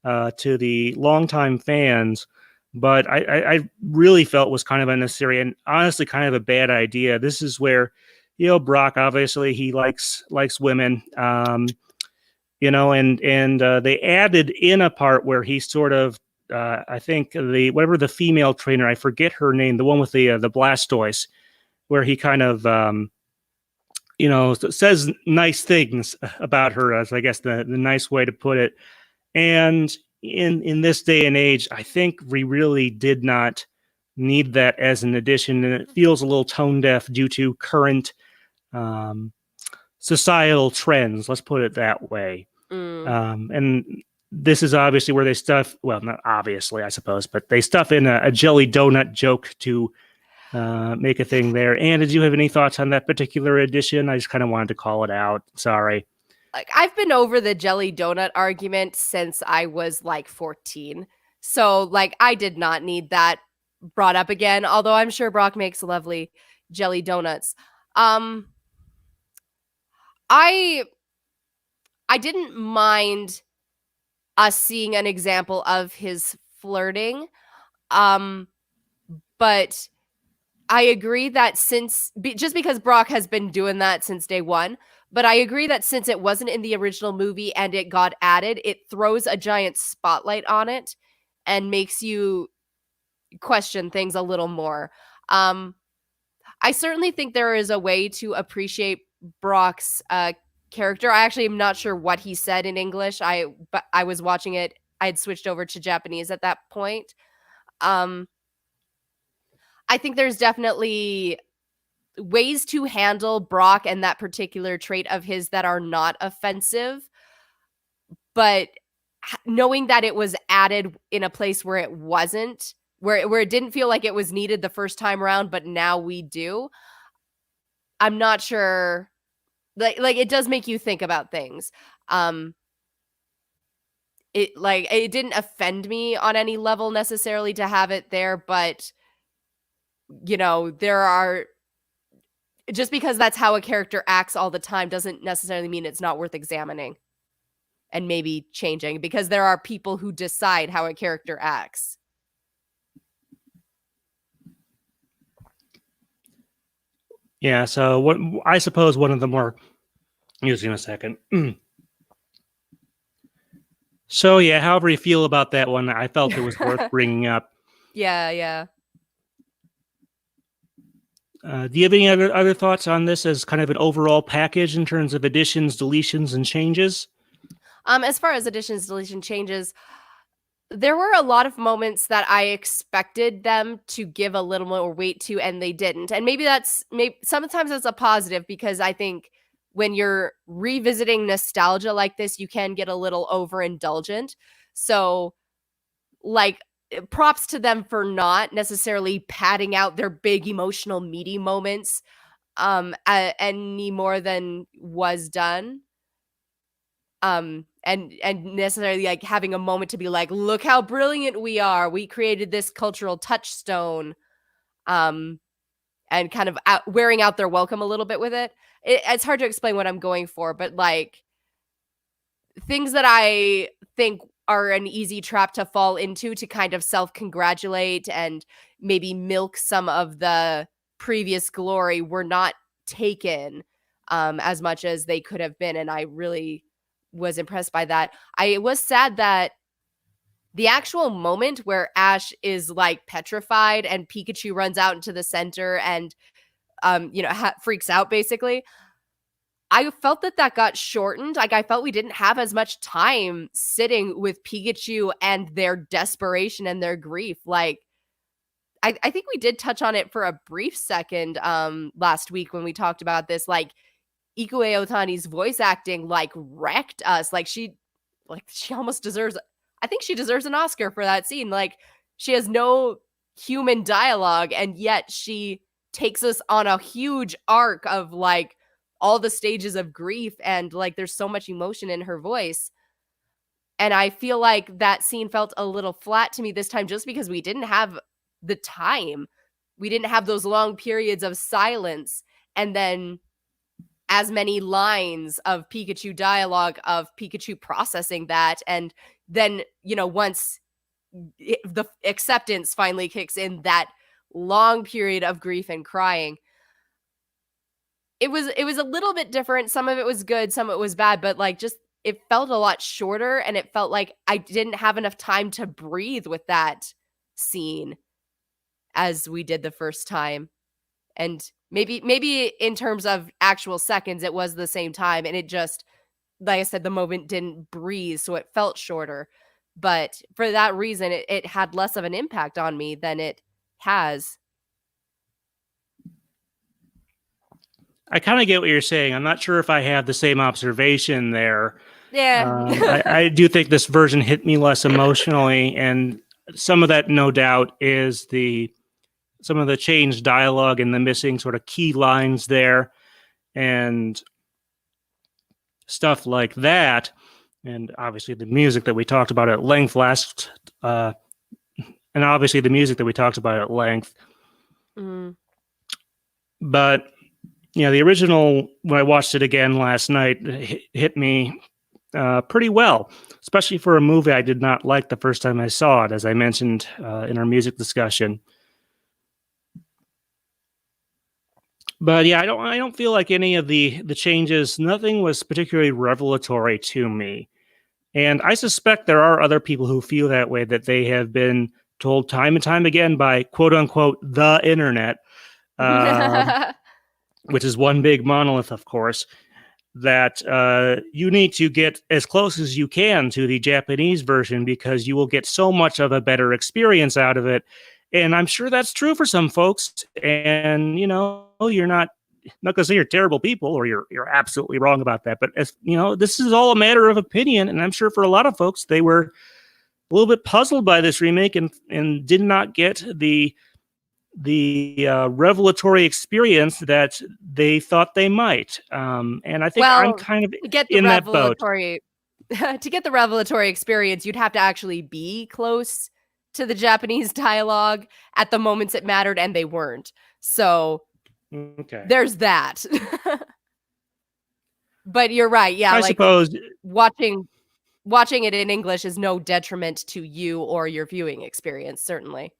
[SPEAKER 1] to the longtime fans, but I really felt was kind of unnecessary and honestly kind of a bad idea. This is where, Brock, obviously he likes women, and they added in a part where he sort of, I think the female trainer, I forget her name, the one with the Blastoise, where he kind of, says nice things about her, as I guess the nice way to put it. And in this day and age, I think we really did not need that as an addition, and it feels a little tone deaf due to current societal trends. Let's put it that way. And this is obviously where they stuff, well, not obviously, I suppose, but they stuff in a jelly donut joke to make a thing there. And did you have any thoughts on that particular edition? I just kind of wanted to call it out. Sorry.
[SPEAKER 2] Like, I've been over the jelly donut argument since I was like 14. So like I did not need that brought up again, although I'm sure Brock makes lovely jelly donuts. I didn't mind us seeing an example of his flirting. But I agree that just because Brock has been doing that since day one, but I agree that since it wasn't in the original movie and it got added, it throws a giant spotlight on it and makes you question things a little more. I certainly think there is a way to appreciate Brock's character. I actually am not sure what he said in English. But I was watching it. I had switched over to Japanese at that point. I think there's definitely ways to handle Brock and that particular trait of his that are not offensive, but knowing that it was added in a place where it wasn't, where it didn't feel like it was needed the first time around, but now we do. I'm not sure. Like it does make you think about things. It didn't offend me on any level necessarily to have it there, but there are, just because that's how a character acts all the time doesn't necessarily mean it's not worth examining and maybe changing, because there are people who decide how a character acts.
[SPEAKER 1] Yeah, so what I suppose one of the more, using a second. So yeah, however you feel about that one, I felt it was worth bringing up.
[SPEAKER 2] Yeah.
[SPEAKER 1] Do you have any other thoughts on this as kind of an overall package in terms of additions, deletions, and changes?
[SPEAKER 2] As far as additions, deletion, changes, there were a lot of moments that I expected them to give a little more weight to, and they didn't. And maybe sometimes that's a positive, because I think when you're revisiting nostalgia like this, you can get a little overindulgent. So, like, props to them for not necessarily padding out their big emotional meaty moments any more than was done. And necessarily like having a moment to be like, look how brilliant we are. We created this cultural touchstone. And kind of wearing out their welcome a little bit with it. It's hard to explain what I'm going for, but like things that I think are an easy trap to fall into to kind of self-congratulate and maybe milk some of the previous glory were not taken as much as they could have been. And I really was impressed by that. I was sad that the actual moment where Ash is like petrified and Pikachu runs out into the center and, freaks out basically. I felt that got shortened. Like, I felt we didn't have as much time sitting with Pikachu and their desperation and their grief. Like, I think we did touch on it for a brief second last week when we talked about this. Like, Ikue Otani's voice acting like wrecked us. Like, she almost deserves, I think she deserves an Oscar for that scene. Like, she has no human dialogue, and yet she takes us on a huge arc of like all the stages of grief, and like there's so much emotion in her voice. And I feel like that scene felt a little flat to me this time just because we didn't have the time. We didn't have those long periods of silence and then as many lines of Pikachu dialogue, of Pikachu processing that. And then, once the acceptance finally kicks in, that long period of grief and crying. It was a little bit different. Some of it was good, some of it was bad, but like just it felt a lot shorter, and it felt like I didn't have enough time to breathe with that scene as we did the first time. And maybe in terms of actual seconds, it was the same time, and it just, like I said, the moment didn't breathe, so it felt shorter. But for that reason, it had less of an impact on me than it has.
[SPEAKER 1] I kind of get what you're saying. I'm not sure if I have the same observation there.
[SPEAKER 2] Yeah.
[SPEAKER 1] I do think this version hit me less emotionally, and some of that, no doubt, is some of the changed dialogue and the missing sort of key lines there, and stuff like that. And obviously, the music that we talked about at length
[SPEAKER 2] Mm.
[SPEAKER 1] But the original, when I watched it again last night, hit me pretty well, especially for a movie I did not like the first time I saw it, as I mentioned in our music discussion. But yeah, I don't feel like any of the changes, nothing was particularly revelatory to me. And I suspect there are other people who feel that way, that they have been told time and time again by quote unquote the internet, which is one big monolith, of course, that you need to get as close as you can to the Japanese version because you will get so much of a better experience out of it. And I'm sure that's true for some folks. And, you're not going to say you're terrible people or you're absolutely wrong about that. But, this is all a matter of opinion. And I'm sure for a lot of folks, they were a little bit puzzled by this remake and did not get the revelatory experience that they thought they might. And I think I'm kind of in that boat.
[SPEAKER 2] To get the revelatory experience, you'd have to actually be close to the Japanese dialogue at the moments it mattered, and they weren't. So there's that. But you're right. Yeah,
[SPEAKER 1] I suppose
[SPEAKER 2] watching it in English is no detriment to you or your viewing experience, certainly.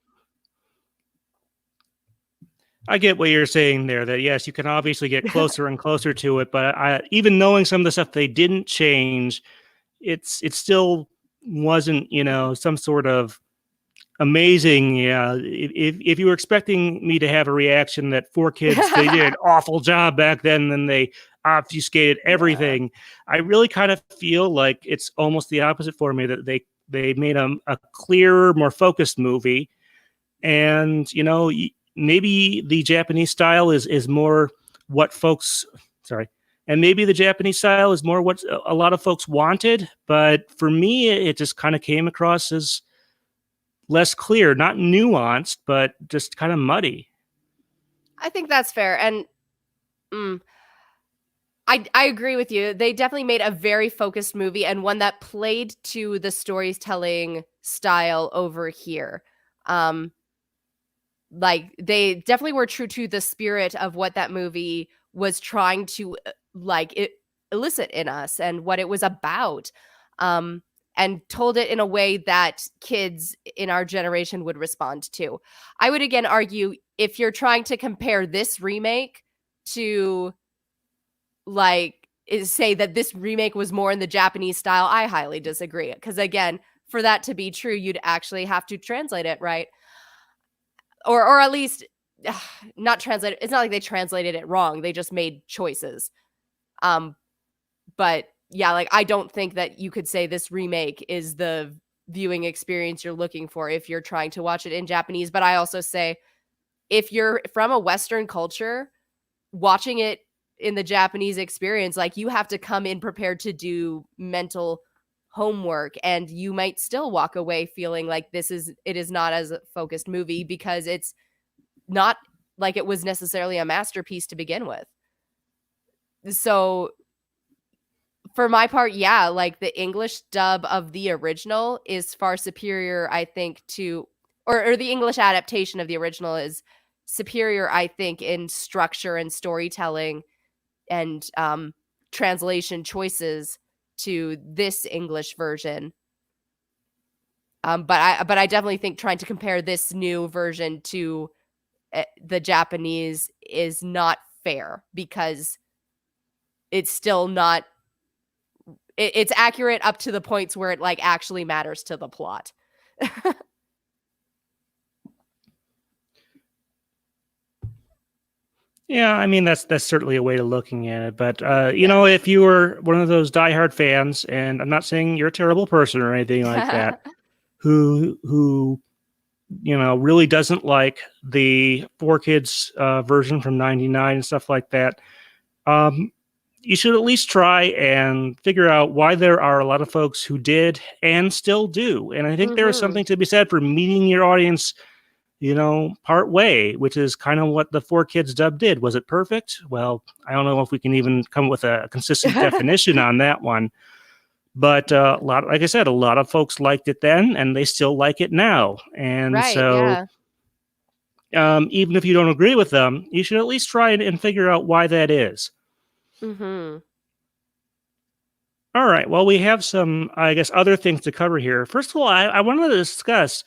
[SPEAKER 1] I get what you're saying there, that yes, you can obviously get closer and closer to it, but even knowing some of the stuff they didn't change, it still wasn't, some sort of amazing. Yeah, if you were expecting me to have a reaction that 4Kids, they did an awful job back then they obfuscated everything, yeah. I really kind of feel like it's almost the opposite for me, that they made a clearer, more focused movie, and maybe the Japanese style is more what folks, and maybe the Japanese style is more what a lot of folks wanted. But for me, it just kind of came across as less clear, not nuanced, but just kind of muddy.
[SPEAKER 2] I think that's fair. And I agree with you. They definitely made a very focused movie, and one that played to the storytelling style over here. Like, they definitely were true to the spirit of what that movie was trying to elicit in us and what it was about, and told it in a way that kids in our generation would respond to. I would again argue, if you're trying to compare this remake to say that this remake was more in the Japanese style, I highly disagree. Because again, for that to be true, you'd actually have to translate it, right? Or at least not translate it. It's not like they translated it wrong. They just made choices. But yeah, like I don't think that you could say this remake is the viewing experience you're looking for if you're trying to watch it in Japanese. But I also say if you're from a Western culture, watching it in the Japanese experience, like you have to come in prepared to do mental homework, and you might still walk away feeling like it is not as a focused movie because it's not like it was necessarily a masterpiece to begin with. So for my part, yeah, like the English dub of the original is far superior, I think, to or the English adaptation of the original is superior, I think, in structure and storytelling and translation choices to this English version. But I definitely think trying to compare this new version to the Japanese is not fair because it's still not. It's accurate up to the points where it like actually matters to the plot.
[SPEAKER 1] Yeah, I mean that's certainly a way of looking at it. But you know, if you were one of those diehard fans, and I'm not saying you're a terrible person or anything like that, who you know really doesn't like the 4Kids version from '99 and stuff like that, you should at least try and figure out why there are a lot of folks who did and still do. And I think there is something to be said for meeting your audience, you know, part way, which is kind of what the 4Kids dub did. Was it perfect? Well, I don't know if we can even come up with a consistent definition on that one. But like I said, a lot of folks liked it then, and they still like it now. And
[SPEAKER 2] Right,
[SPEAKER 1] so, even if you don't agree with them, you should at least try and figure out why that is.
[SPEAKER 2] Mm-hmm.
[SPEAKER 1] All right. Well, we have some, I guess, other things to cover here. First of all, I wanted to discuss,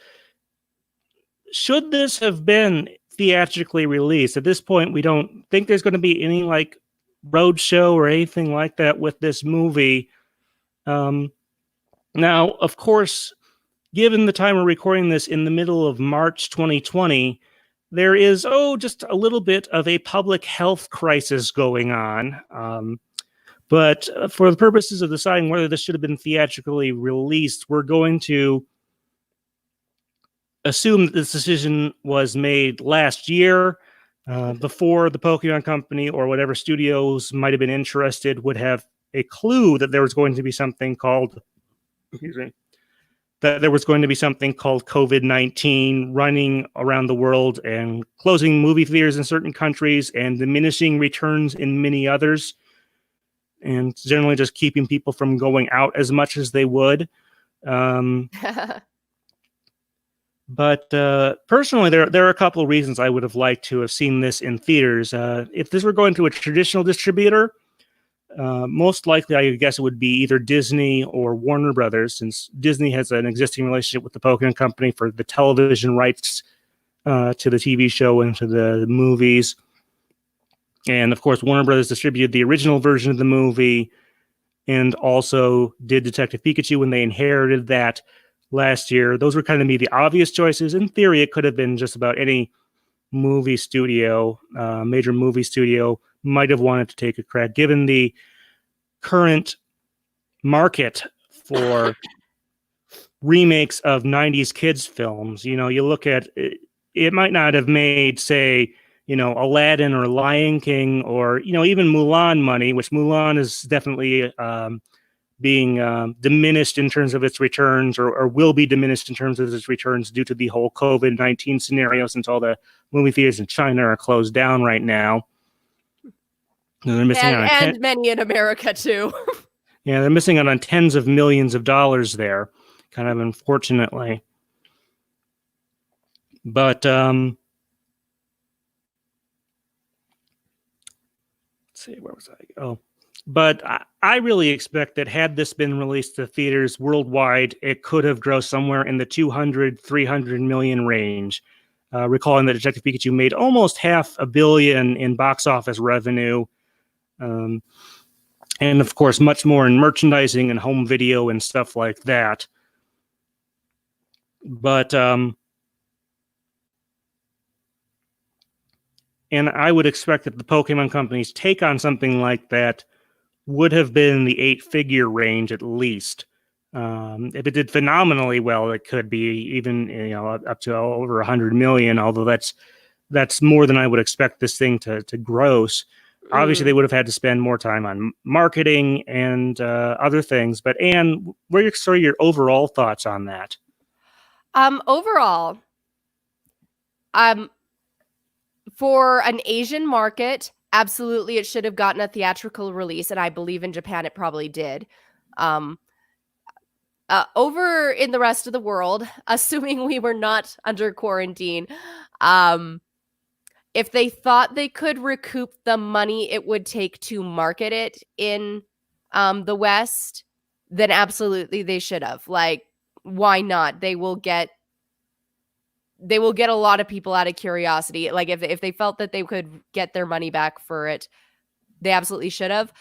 [SPEAKER 1] should this have been theatrically released? At this point, we don't think there's going to be any like road show or anything like that with this movie. Now, of course, given the time we're recording this in the middle of March 2020, there is, just a little bit of a public health crisis going on. But for the purposes of deciding whether this should have been theatrically released, we're going to assume that this decision was made last year, before the Pokemon Company or whatever studios might have been interested would have a clue that there was going to be something called, COVID-19 running around the world and closing movie theaters in certain countries and diminishing returns in many others, and generally just keeping people from going out as much as they would. But personally, there are a couple of reasons I would have liked to have seen this in theaters. If this were going to a traditional distributor, most likely I guess it would be either Disney or Warner Brothers, since Disney has an existing relationship with the Pokemon Company for the television rights to the TV show and to the movies. And of course, Warner Brothers distributed the original version of the movie and also did Detective Pikachu when they inherited that last year. Those were kind of the obvious choices. In theory, it could have been just about any movie studio, major movie studio might have wanted to take a crack, given the current market for remakes of 90s kids films. You know, you look at it, it might not have made, say, you know, Aladdin or Lion King or, you know, even Mulan money, which Mulan is definitely being diminished in terms of its returns, or will be diminished in terms of its returns due to the whole COVID-19 scenario, since all the movie theaters in China are closed down right now. And they're missing out on
[SPEAKER 2] many in America too.
[SPEAKER 1] Yeah, they're missing out on tens of millions of dollars there, kind of unfortunately. But let's see, where was I? Oh, but I really expect that had this been released to theaters worldwide, it could have grossed somewhere in the 200, 300 million range. Recalling that Detective Pikachu made almost $500 million in box office revenue. And of course, much more in merchandising and home video and stuff like that. But and I would expect that the Pokemon Company's take on something like that would have been in the 8-figure range at least. If it did phenomenally well, it could be even up to over 100 million. Although that's more than I would expect this thing to gross. Obviously, they would have had to spend more time on marketing and other things. But Anne, what are sort of your overall thoughts on that?
[SPEAKER 2] Overall, for an Asian market, absolutely, it should have gotten a theatrical release, and I believe in Japan it probably did. Over in the rest of the world, assuming we were not under quarantine, if they thought they could recoup the money it would take to market it in the West, then absolutely they should have. Like, why not? They will get a lot of people out of curiosity. Like, if they felt that they could get their money back for it, they absolutely should have.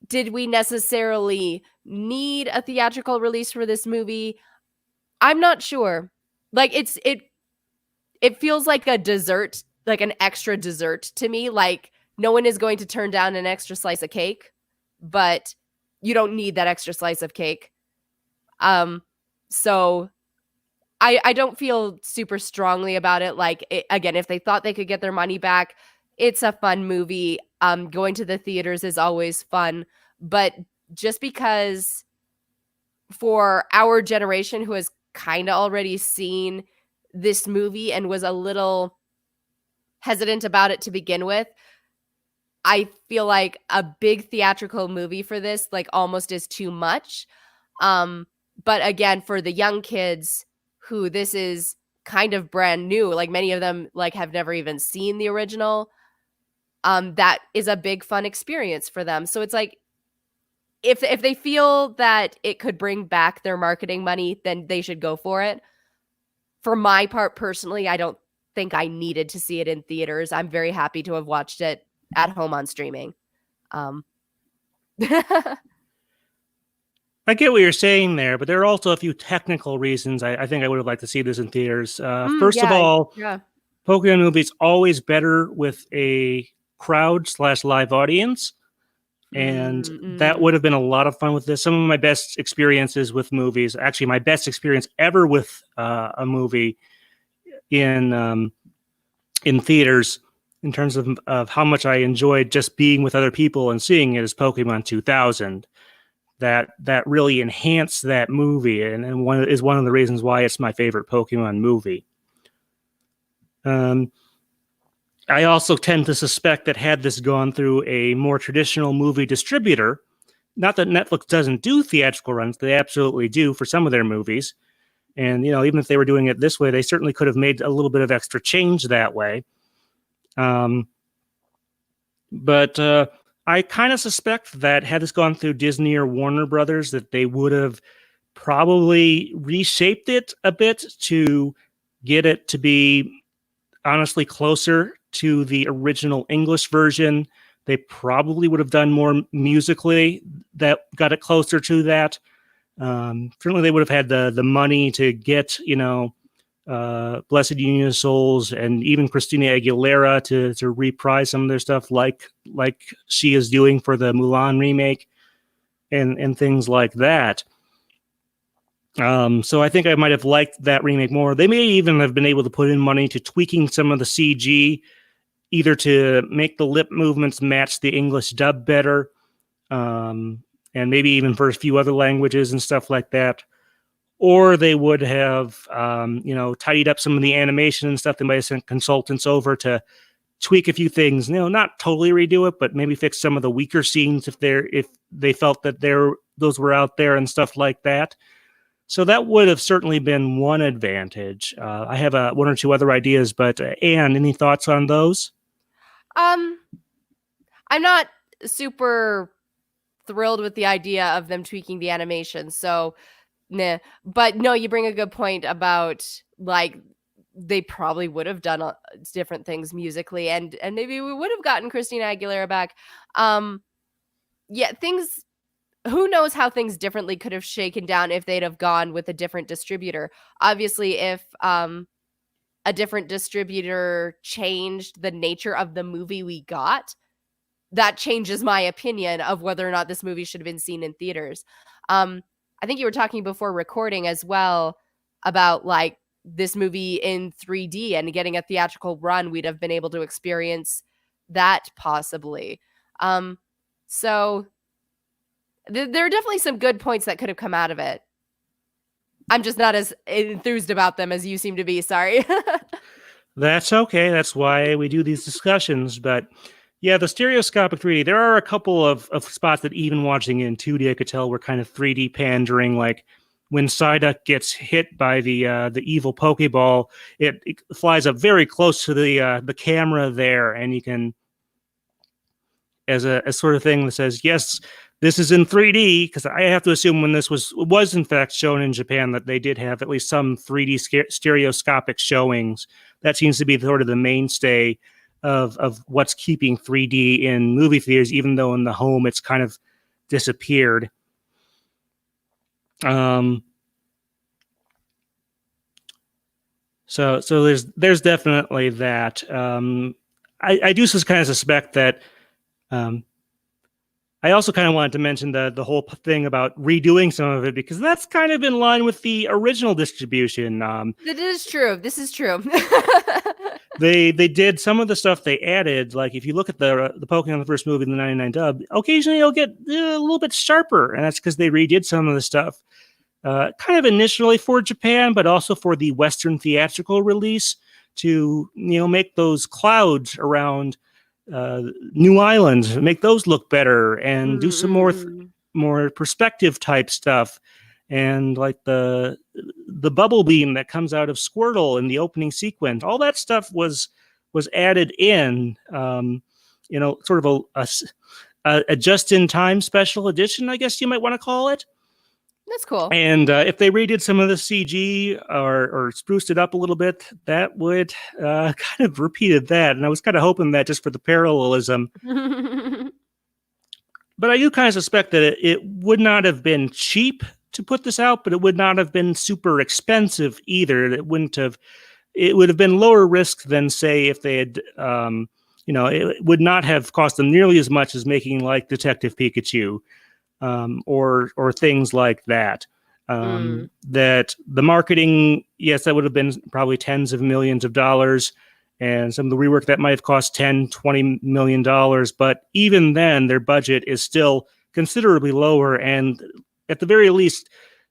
[SPEAKER 2] Did we necessarily need a theatrical release for this movie? I'm not sure. Like, it feels like a dessert, like an extra dessert to me. Like, no one is going to turn down an extra slice of cake, but you don't need that extra slice of cake. So I don't feel super strongly about it. Like, again, if they thought they could get their money back, it's a fun movie. Going to the theaters is always fun, but just because for our generation who has kind of already seen this movie and was a little hesitant about it to begin with, I feel like a big theatrical movie for this, like, almost is too much. But again, for the young kids who this is kind of brand new, like many of them like have never even seen the original, that is a big fun experience for them. So it's like, if they feel that it could bring back their marketing money, then they should go for it. For my part, personally, I don't think I needed to see it in theaters. I'm very happy to have watched it at home on streaming.
[SPEAKER 1] I get what you're saying there, but there are also a few technical reasons I think I would have liked to see this in theaters. First of all, Pokemon movies always better with a crowd/live audience, and that would have been a lot of fun with this. Some of my best experiences with movies, actually my best experience ever with a movie in theaters, in terms of how much I enjoyed just being with other people and seeing it, is Pokemon 2000. That really enhanced that movie, and is one of the reasons why it's my favorite Pokemon movie. I also tend to suspect that had this gone through a more traditional movie distributor, not that Netflix doesn't do theatrical runs, they absolutely do for some of their movies. And, even if they were doing it this way, they certainly could have made a little bit of extra change that way. But I kind of suspect that had this gone through Disney or Warner Brothers, that they would have probably reshaped it a bit to get it to be honestly closer to the original English version. They probably would have done more musically that got it closer to that. Certainly they would have had the money to get, Blessed Union of Souls and even Christina Aguilera to reprise some of their stuff like she is doing for the Mulan remake and things like that. So I think I might have liked that remake more. They may even have been able to put in money to tweaking some of the CG, either to make the lip movements match the English dub better, and maybe even for a few other languages and stuff like that. Or they would have, tidied up some of the animation and stuff. They might have sent consultants over to tweak a few things. Not totally redo it, but maybe fix some of the weaker scenes if they felt that those were out there and stuff like that. So that would have certainly been one advantage. I have one or two other ideas, but Anne, any thoughts on those?
[SPEAKER 2] I'm not super thrilled with the idea of them tweaking the animation. So, nah. But no, you bring a good point about, like, they probably would have done different things musically, and maybe we would have gotten Christina Aguilera back. Things. Who knows how things differently could have shaken down if they'd have gone with a different distributor. Obviously, if a different distributor changed the nature of the movie we got, that changes my opinion of whether or not this movie should have been seen in theaters. I think you were talking before recording as well about like this movie in 3D and getting a theatrical run, we'd have been able to experience that possibly. So there are definitely some good points that could have come out of it. I'm just not as enthused about them as you seem to be. Sorry.
[SPEAKER 1] That's okay. That's why we do these discussions. But yeah, the stereoscopic 3D, there are a couple of spots that even watching in 2D, I could tell were kind of 3D pandering. Like when Psyduck gets hit by the evil Pokeball, it flies up very close to the camera there, and you can, as a sort of thing that says, yes, this is in 3D, because I have to assume when this was in fact shown in Japan that they did have at least some 3D stereoscopic showings. That seems to be sort of the mainstay of what's keeping 3D in movie theaters, even though in the home it's kind of disappeared. So there's definitely that. I do kind of suspect that. I also kind of wanted to mention the whole thing about redoing some of it, because that's kind of in line with the original distribution.
[SPEAKER 2] It is true. This is true.
[SPEAKER 1] They did some of the stuff they added. Like if you look at the Pokemon the first movie in the 99 dub, occasionally it'll get a little bit sharper, and that's because they redid some of the stuff. Kind of initially for Japan, but also for the Western theatrical release to make those clouds around new islands, make those look better, and do some more perspective type stuff, and like the bubble beam that comes out of Squirtle in the opening sequence. All that stuff was added in, sort of a just in time special edition, I guess you might want to call it.
[SPEAKER 2] That's cool.
[SPEAKER 1] And if they redid some of the CG or spruced it up a little bit, that would kind of repeated that. And I was kind of hoping that just for the parallelism. But I do kind of suspect that it would not have been cheap to put this out, but it would not have been super expensive either. It would have been lower risk than, say, if they had, it would not have cost them nearly as much as making like Detective Pikachu. Or things like that. That the marketing, yes, that would have been probably tens of millions of dollars, and some of the rework that might have cost $10-20 million. But even then, their budget is still considerably lower. And at the very least,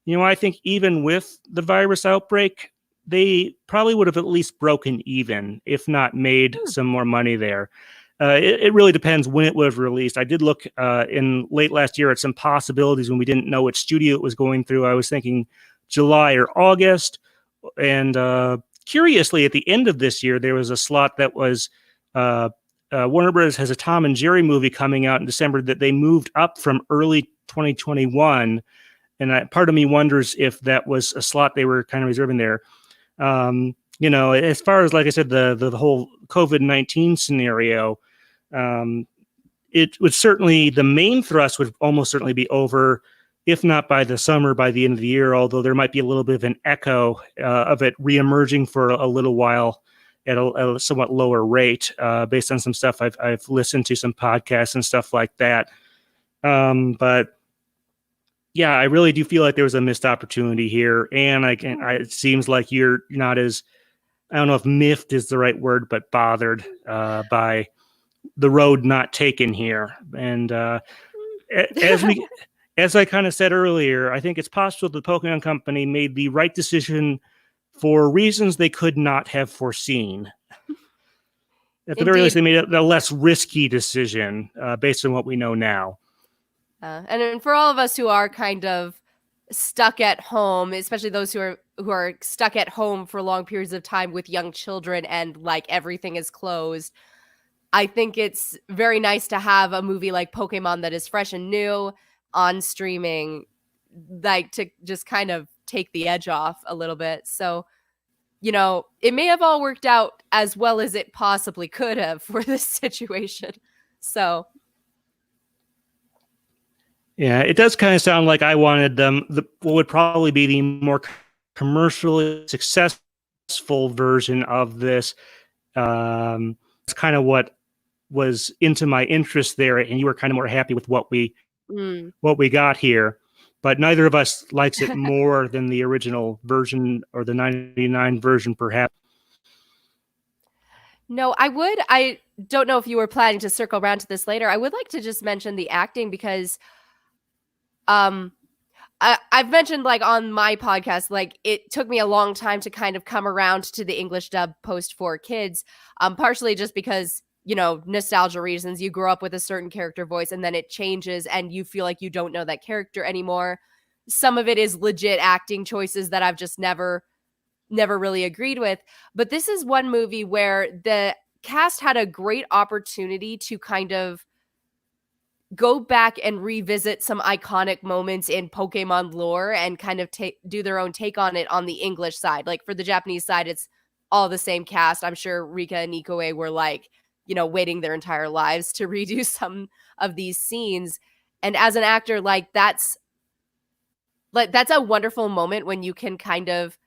[SPEAKER 1] I think even with the virus outbreak, they probably would have at least broken even, if not made some more money there. It really depends when it was released. I did look in late last year at some possibilities when we didn't know which studio it was going through. I was thinking July or August. And curiously, at the end of this year, there was a slot that was Warner Bros. Has a Tom and Jerry movie coming out in December that they moved up from early 2021. And part of me wonders if that was a slot they were kind of reserving there. As far as, like I said, the whole COVID-19 scenario, it would certainly, the main thrust would almost certainly be over, if not by the summer, by the end of the year, although there might be a little bit of an echo of it reemerging for a little while at a somewhat lower rate, based on some stuff I've listened to, some podcasts and stuff like that. But yeah, I really do feel like there was a missed opportunity here, and it seems like you're not as, I don't know if miffed is the right word, but bothered by the road not taken here. And as I kind of said earlier, I think it's possible the Pokemon Company made the right decision for reasons they could not have foreseen. At the very least, they made a less risky decision based on what we know now.
[SPEAKER 2] And for all of us who are kind of stuck at home, especially those who are stuck at home for long periods of time with young children and like everything is closed, I think it's very nice to have a movie like Pokemon that is fresh and new on streaming, like to just kind of take the edge off a little bit. So, it may have all worked out as well as it possibly could have for this situation. So
[SPEAKER 1] yeah, it does kind of sound like I wanted what would probably be the more commercially successful version of this. It's kind of what was into my interest there, and you were kind of more happy with what we got here. But neither of us likes it more than the original version or the 99 version, perhaps.
[SPEAKER 2] No, I don't know if you were planning to circle around to this later. I would like to just mention the acting because I've mentioned like on my podcast, like it took me a long time to kind of come around to the English dub post for kids, partially just because, you know, nostalgia reasons. You grow up with a certain character voice and then it changes and you feel like you don't know that character anymore. Some of it is legit acting choices that I've just never really agreed with. But this is one movie where the cast had a great opportunity to kind of go back and revisit some iconic moments in Pokemon lore and kind of do their own take on it on the English side. Like for the Japanese side, it's all the same cast. I'm sure Rika and Ikoue were like, you know, waiting their entire lives to redo some of these scenes. And as an actor, like that's a wonderful moment when you can kind of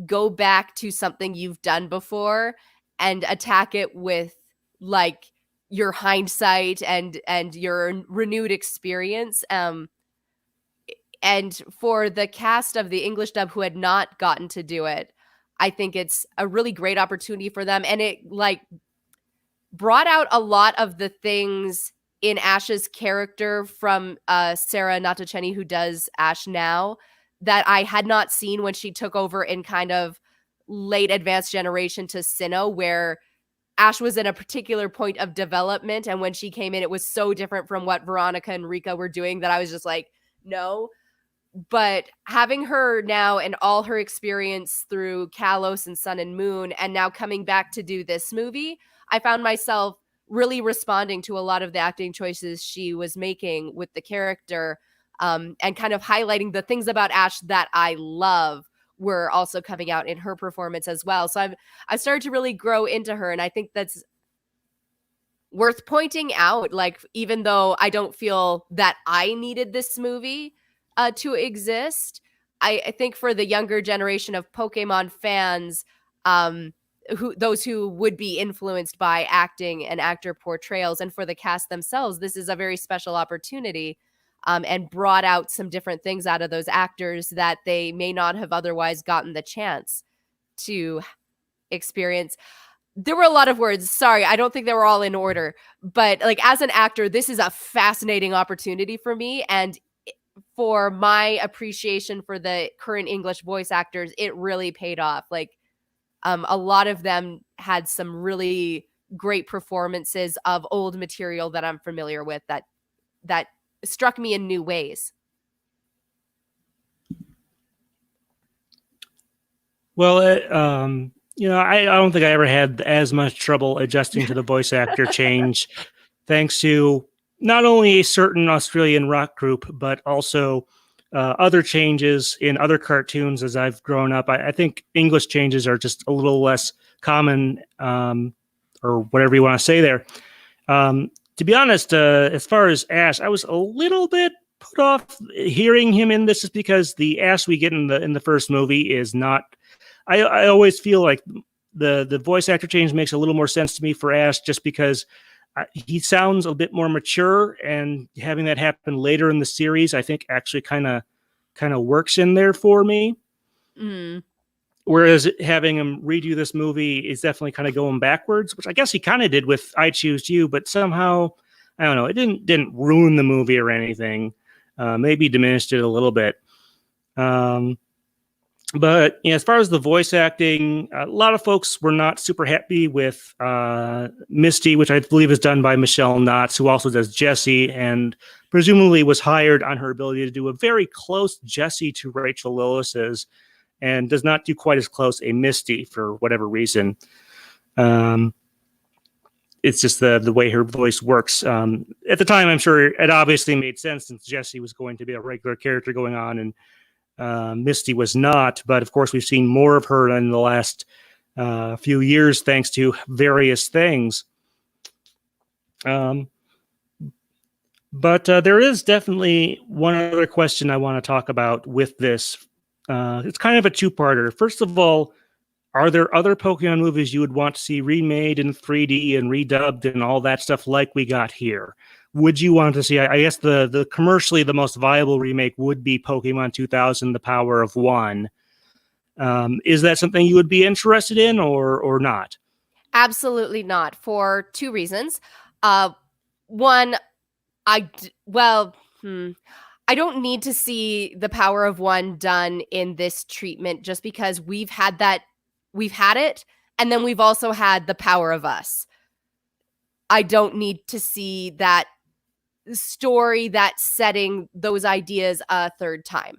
[SPEAKER 2] go back to something you've done before and attack it with like your hindsight and your renewed experience. And for the cast of the English dub who had not gotten to do it, I think it's a really great opportunity for them. And it like brought out a lot of the things in Ash's character from Sarah Natacheni, who does Ash now, that I had not seen when she took over in kind of late advanced generation to Sinnoh, where Ash was in a particular point of development. And when she came in, it was so different from what Veronica and Rika were doing that I was just like, no. But having her now and all her experience through Kalos and Sun and Moon, and now coming back to do this movie, I found myself really responding to a lot of the acting choices she was making with the character, and kind of highlighting the things about Ash that I love were also coming out in her performance as well. So I started to really grow into her, and I think that's worth pointing out. Like, even though I don't feel that I needed this movie to exist, I think for the younger generation of Pokemon fans, those who would be influenced by acting and actor portrayals, and for the cast themselves, this is a very special opportunity. And brought out some different things out of those actors that they may not have otherwise gotten the chance to experience. There were a lot of words. Sorry, I don't think they were all in order. But like as an actor, this is a fascinating opportunity for me. And for my appreciation for the current English voice actors, it really paid off. Like a lot of them had some really great performances of old material that I'm familiar with that struck me in new ways.
[SPEAKER 1] Well, you know, I don't think I ever had as much trouble adjusting to the voice actor change, thanks to not only a certain Australian rock group, but also other changes in other cartoons as I've grown up. I think English changes are just a little less common, or whatever you want to say there. To be honest, as far as Ash, I was a little bit put off hearing him in this, just because the Ash we get in the first movie is not. I always feel like the voice actor change makes a little more sense to me for Ash, just because he sounds a bit more mature, and having that happen later in the series, I think actually kind of works in there for me.
[SPEAKER 2] Mm.
[SPEAKER 1] Whereas having him redo this movie is definitely kind of going backwards, which I guess he kind of did with I Choose You, but somehow, I don't know, it didn't ruin the movie or anything. Maybe diminished it a little bit. But as far as the voice acting, a lot of folks were not super happy with Misty, which I believe is done by Michelle Knotts, who also does Jessie, and presumably was hired on her ability to do a very close Jessie to Rachel Lewis', and does not do quite as close a Misty for whatever reason. It's just the way her voice works. At the time, I'm sure it obviously made sense, since Jessie was going to be a regular character going on, and Misty was not. But of course, we've seen more of her in the last few years, thanks to various things. But there is definitely one other question I want to talk about with this. It's kind of a two-parter. First of all, are there other Pokemon movies you would want to see remade in 3D and redubbed and all that stuff like we got here? Would you want to see, I guess the commercially the most viable remake would be Pokemon 2000, The Power of One. Is that something you would be interested in or not?
[SPEAKER 2] Absolutely not, for two reasons. One, I don't need to see The Power of One done in this treatment just because we've had it, and then we've also had The Power of Us. I don't need to see that story, that setting, those ideas a third time.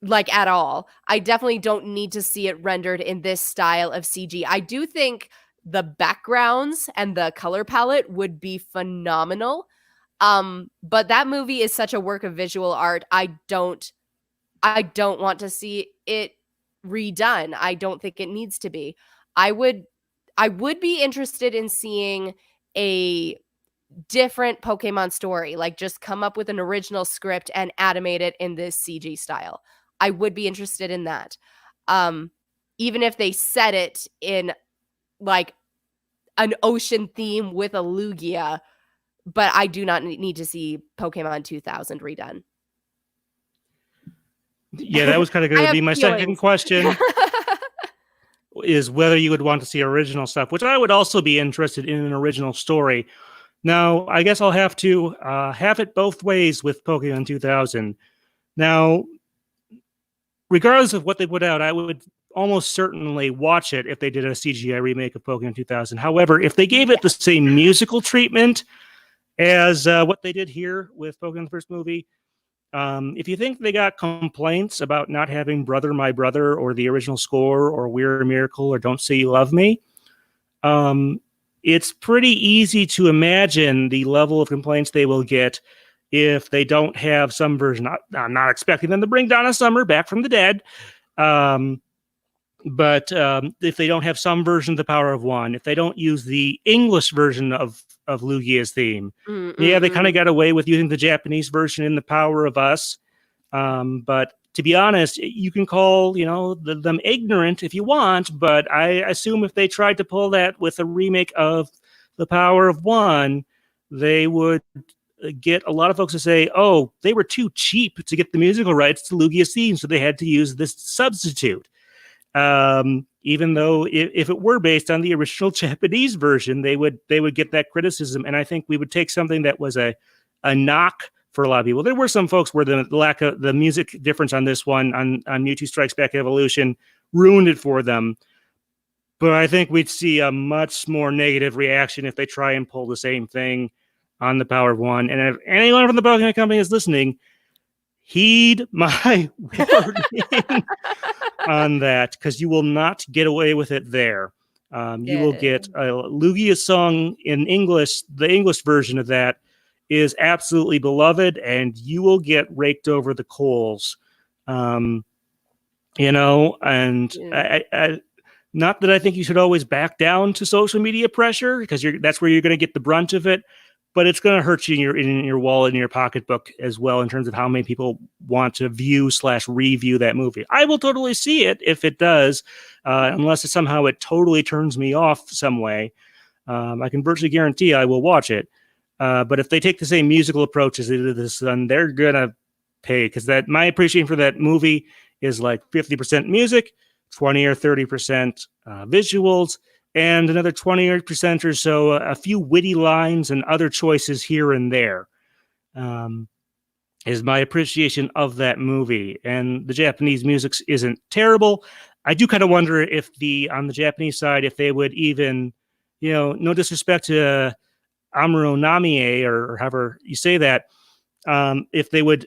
[SPEAKER 2] Like at all. I definitely don't need to see it rendered in this style of CG. I do think the backgrounds and the color palette would be phenomenal. But that movie is such a work of visual art. I don't want to see it redone. I don't think it needs to be. I would be interested in seeing a different Pokemon story, like just come up with an original script and animate it in this CG style. I would be interested in that. Even if they set it in like an ocean theme with a Lugia, but I do not need to see Pokemon 2000 redone.
[SPEAKER 1] Yeah, that was kind of going to be my second question. Is whether you would want to see original stuff, which I would also be interested in an original story. Now, I guess I'll have to have it both ways with Pokemon 2000. Now, regardless of what they put out, I would almost certainly watch it if they did a CGI remake of Pokemon 2000. However, if they gave it the same musical treatment as what they did here with Pokemon the first movie, if you think they got complaints about not having Brother My Brother or the original score or We're a Miracle or Don't Say You Love Me, it's pretty easy to imagine the level of complaints they will get if they don't have some version. I'm not expecting them to bring Donna Summer back from the dead. But if they don't have some version of The Power of One, if they don't use the English version of Lugia's theme, yeah, they kind of got away with using the Japanese version in The Power of Us. But to be honest, you can call, them ignorant if you want, but I assume if they tried to pull that with a remake of The Power of One, they would get a lot of folks to say, oh, they were too cheap to get the musical rights to Lugia's theme, so they had to use this substitute. Even though if it were based on the original Japanese version, they would get that criticism. And I think we would take something that was a knock for a lot of people. There were some folks where the lack of the music difference on this one, on Mewtwo Strikes Back Evolution, ruined it for them. But I think we'd see a much more negative reaction if they try and pull the same thing on The Power of One. And if anyone from the Pokemon Company is listening, heed my warning on that, because you will not get away with it there. You will get Lugia's song in English. The English version of that is absolutely beloved, and you will get raked over the coals. And I not that I think you should always back down to social media pressure, because that's where you're going to get the brunt of it. But it's going to hurt you in your wallet, in your pocketbook as well, in terms of how many people want to view/review that movie. I will totally see it if it does, unless somehow it totally turns me off some way. I can virtually guarantee I will watch it. But if they take the same musical approach as they did this, then they're going to pay, because my appreciation for that movie is like 50% music, 20 or 30% visuals, and another 20% or so, a few witty lines and other choices here and there, is my appreciation of that movie. And the Japanese music isn't terrible. I do kind of wonder if on the Japanese side, if they would even, no disrespect to Amuro Namie, or however you say that, if they would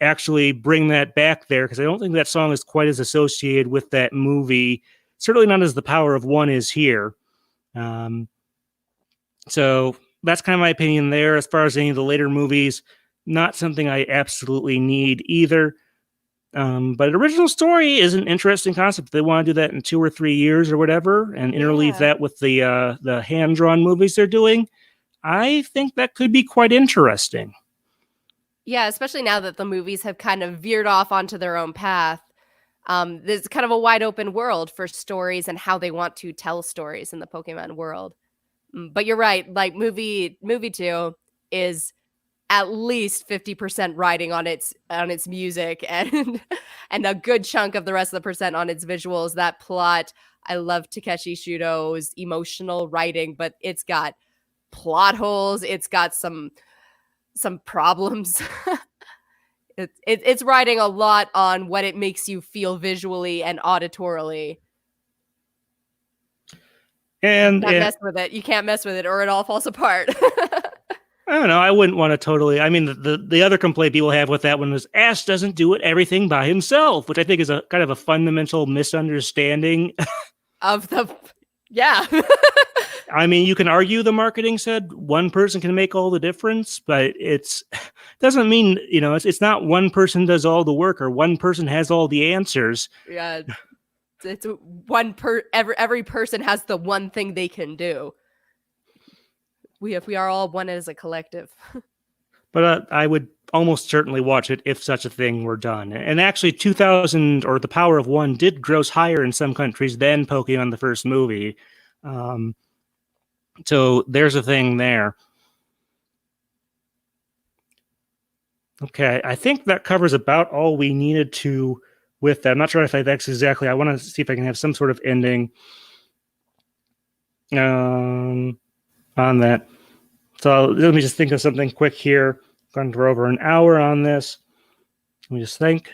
[SPEAKER 1] actually bring that back there, because I don't think that song is quite as associated with that movie. Certainly not as The Power of One is here. So that's kind of my opinion there. As far as any of the later movies, not something I absolutely need either. But an original story is an interesting concept. If they want to do that in 2 or 3 years or whatever, and interleave that with the hand-drawn movies they're doing, I think that could be quite interesting.
[SPEAKER 2] Yeah, especially now that the movies have kind of veered off onto their own path. There's kind of a wide open world for stories and how they want to tell stories in the Pokemon world. But you're right, like movie 2 is at least 50% riding on its music and and a good chunk of the rest of the percent on its visuals. That plot, I love Takeshi Shudo's emotional writing, but it's got plot holes, it's got some problems. It's riding a lot on what it makes you feel visually and auditorily.
[SPEAKER 1] And
[SPEAKER 2] You can't mess with it or it all falls apart.
[SPEAKER 1] I don't know. I wouldn't want to totally. I mean, the other complaint people have with that one is Ash doesn't do everything by himself, which I think is a kind of a fundamental misunderstanding
[SPEAKER 2] of the. Yeah.
[SPEAKER 1] I mean, you can argue the marketing said one person can make all the difference, but it doesn't mean, it's not one person does all the work or one person has all the answers.
[SPEAKER 2] Yeah. It's every person has the one thing they can do. We are all one as a collective.
[SPEAKER 1] But I would almost certainly watch it if such a thing were done. And actually, 2000 or The Power of One did gross higher in some countries than Pokemon the first movie. So there's a thing there. Okay, I think that covers about all we needed to with that. I'm not sure if that's exactly. I want to see if I can have some sort of ending on that. So let me just think of something quick here. I'm going for over an hour on this. Let me just think.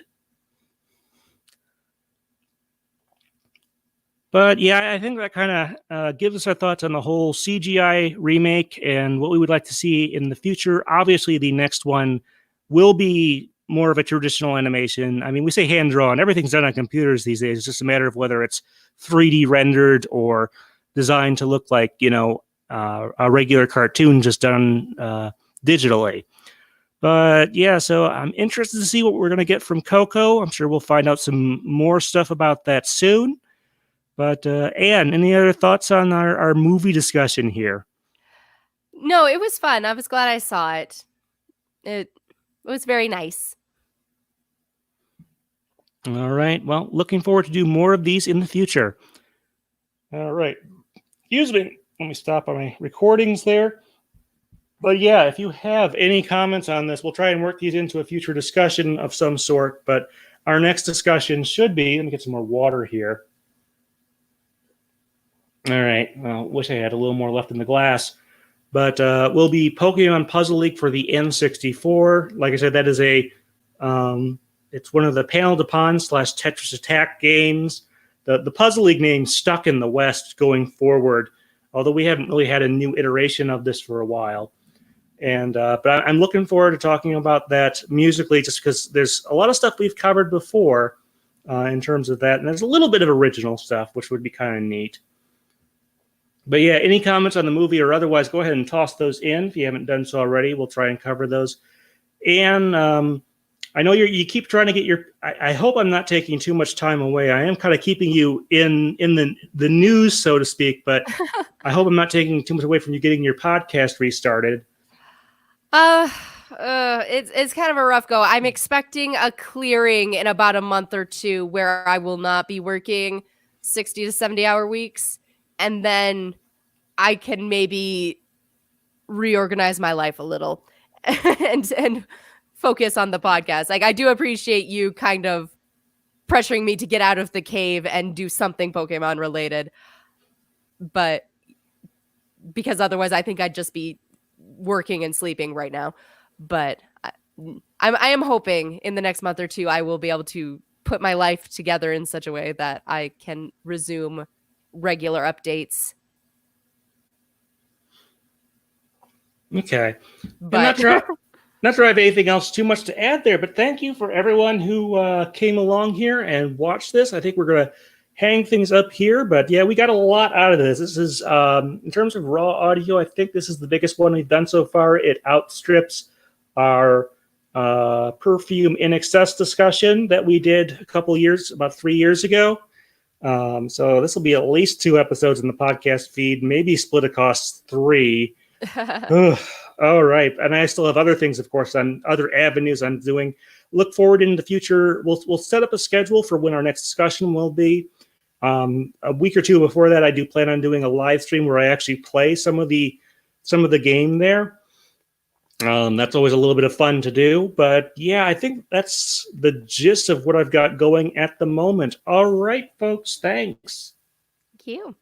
[SPEAKER 1] But yeah, I think that kind of gives us our thoughts on the whole CGI remake and what we would like to see in the future. Obviously, the next one will be more of a traditional animation. I mean, we say hand-drawn. Everything's done on computers these days. It's just a matter of whether it's 3D rendered or designed to look like, a regular cartoon just done digitally. But yeah, so I'm interested to see what we're going to get from Coco. I'm sure we'll find out some more stuff about that soon. But Anne, any other thoughts on our movie discussion here?
[SPEAKER 2] No, it was fun. I was glad I saw it. It was very nice.
[SPEAKER 1] All right. Well, looking forward to do more of these in the future. All right. Excuse me. Let me stop on my recordings there. But yeah, if you have any comments on this, we'll try and work these into a future discussion of some sort. But our next discussion should be, let me get some more water here. All right. Well, wish I had a little more left in the glass. But will be Pokemon Puzzle League for the N64. Like I said, that is it's one of the Panel de Pon / Tetris Attack games. The Puzzle League name stuck in the West going forward, although we haven't really had a new iteration of this for a while. And but I'm looking forward to talking about that musically, just because there's a lot of stuff we've covered before in terms of that, and there's a little bit of original stuff, which would be kind of neat. But yeah, any comments on the movie or otherwise, go ahead and toss those in if you haven't done so already. We'll try and cover those. And I know you keep trying to get I hope I'm not taking too much time away. I am kind of keeping you in the news, so to speak, but I hope I'm not taking too much away from you getting your podcast restarted.
[SPEAKER 2] It's kind of a rough go. I'm expecting a clearing in about a month or two where I will not be working 60 to 70 hour weeks. And then I can maybe reorganize my life a little and focus on the podcast. Like, I do appreciate you kind of pressuring me to get out of the cave and do something Pokemon related. But because otherwise I think I'd just be working and sleeping right now. But I am hoping in the next month or two I will be able to put my life together in such a way that I can resume regular updates.
[SPEAKER 1] Okay. But not sure I have anything else too much to add there, but thank you for everyone who came along here and watched this. I think we're going to hang things up here, but yeah, we got a lot out of this. This is, in terms of raw audio, I think this is the biggest one we've done so far. It outstrips our Perfume in Excess discussion that we did about 3 years ago. So this will be at least 2 episodes in the podcast feed, maybe split across 3. All right. And I still have other things, of course, on other avenues I'm doing. look forward in the future. We'll set up a schedule for when our next discussion will be. A week or two before that, I do plan on doing a live stream where I actually play some of the game there. That's always a little bit of fun to do, but yeah, I think that's the gist of what I've got going at the moment. All right, folks, thanks.
[SPEAKER 2] Thank you.